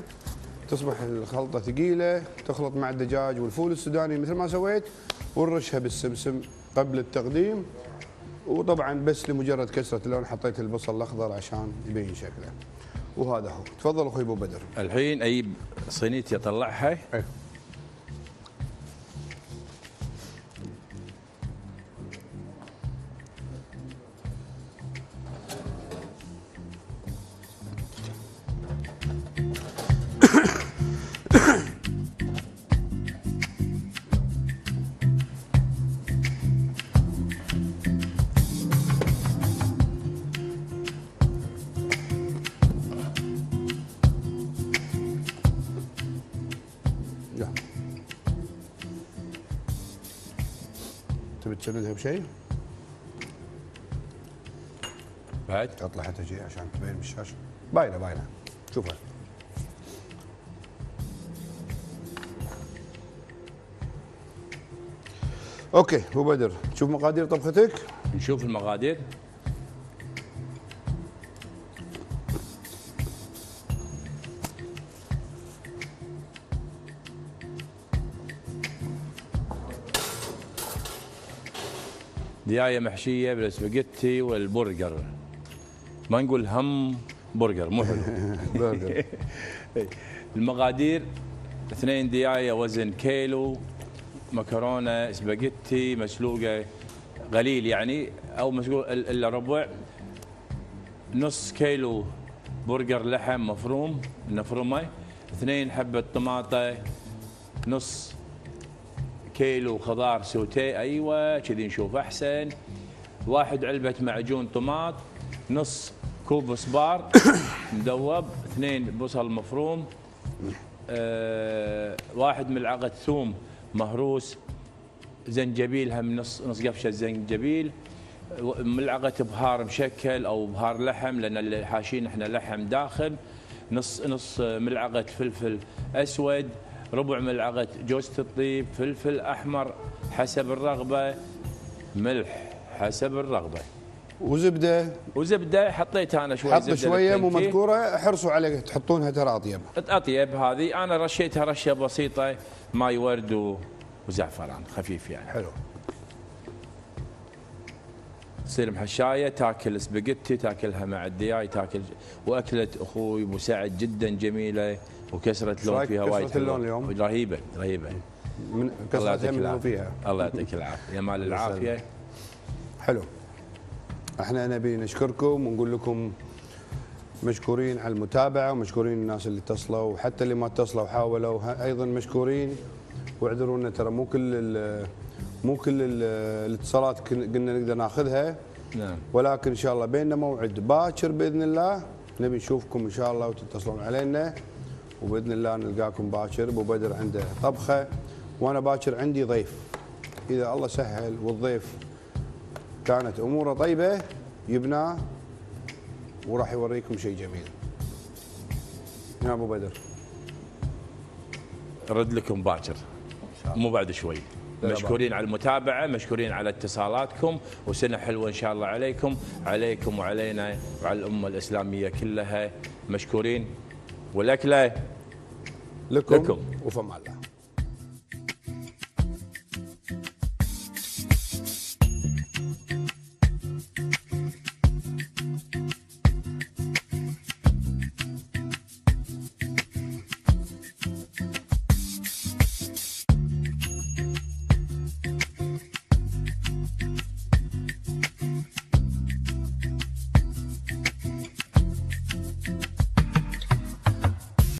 Speaker 1: تصبح الخلطه ثقيله، تخلط مع الدجاج والفول السوداني مثل ما سويت، ونرشها بالسمسم قبل التقديم. وطبعا بس لمجرد كسره اللون حطيت البصل الاخضر عشان يبين شكله. وهذا هو. تفضل اخوي ابو بدر.
Speaker 2: الحين اجيب صينيتي اطلعها.
Speaker 1: أي. تبي تسندها بشيء؟
Speaker 2: بعد
Speaker 1: اطلع حتى شيء عشان تبين بالشاشه. باينه شوفها. اوكي ابو بدر، شوف مقادير طبختك.
Speaker 2: نشوف المقادير. ديايه محشيه بالسباجيتي والبرجر. ما نقول هم برجر، مو حلو.
Speaker 1: برجر.
Speaker 2: المقادير: 2 ديايه وزن كيلو، مكرونه سباجيتي مسلوقه قليل يعني او مسلوق الا ربع، نص كيلو برجر لحم مفروم نفرمه، 2 حبه طماطه، نص كيلو خضار سوتيه، ايوه كذي نشوف احسن، 1 علبه معجون طماط، نص كوب صبار مذوب، 2 بصل مفروم، 1 ملعقه ثوم مهروس، زنجبيل هم نص قفشه زنجبيل، ملعقه بهار مشكل او بهار لحم لان اللي حاشين احنا لحم داخل، نص ملعقه فلفل اسود، ربع ملعقه جوزة الطيب، فلفل احمر حسب الرغبه، ملح حسب الرغبه،
Speaker 1: وزبده
Speaker 2: حطيتها انا شويه
Speaker 1: حط
Speaker 2: زبده
Speaker 1: شويه مو مذكوره، احرصوا عليها تحطونها ترى اطيب.
Speaker 2: اطيب هذه انا رشيتها رشه بسيطه ماي ورد وزعفران خفيف يعني.
Speaker 1: حلو.
Speaker 2: تصير محشايه، تاكل سباجيتي، تاكلها مع الدياي، تاكل واكله اخوي ابو سعد جدا جميله، وكسره لون فيها وايد.
Speaker 1: كسره اللون اليوم
Speaker 2: رهيبه.
Speaker 1: من كسره اللون فيها.
Speaker 2: الله يعطيك العافيه. يا مال العافيه.
Speaker 1: حلو. احنا نبي نشكركم ونقول لكم مشكورين على المتابعه، ومشكورين الناس اللي اتصلوا وحتى اللي ما اتصلوا وحاولوا ايضا مشكورين. واعذرونا ترى مو كل الاتصالات قلنا نقدر ناخذها.
Speaker 2: نعم.
Speaker 1: ولكن ان شاء الله بيننا موعد باكر باذن الله، نبي نشوفكم ان شاء الله وتتصلون علينا، وباذن الله نلقاكم باكر. ابو بدر عنده طبخه وانا باكر عندي ضيف، اذا الله سهل والضيف كانت اموره طيبه يبناه وراح يوريكم شيء جميل. يا ابو بدر
Speaker 2: رد لكم باكر مو بعد شوي. مشكورين على المتابعه، مشكورين على اتصالاتكم، وسنه حلوه ان شاء الله عليكم وعلينا وعلى الامه الاسلاميه كلها. مشكورين. والاكله
Speaker 1: لكم وفما الله.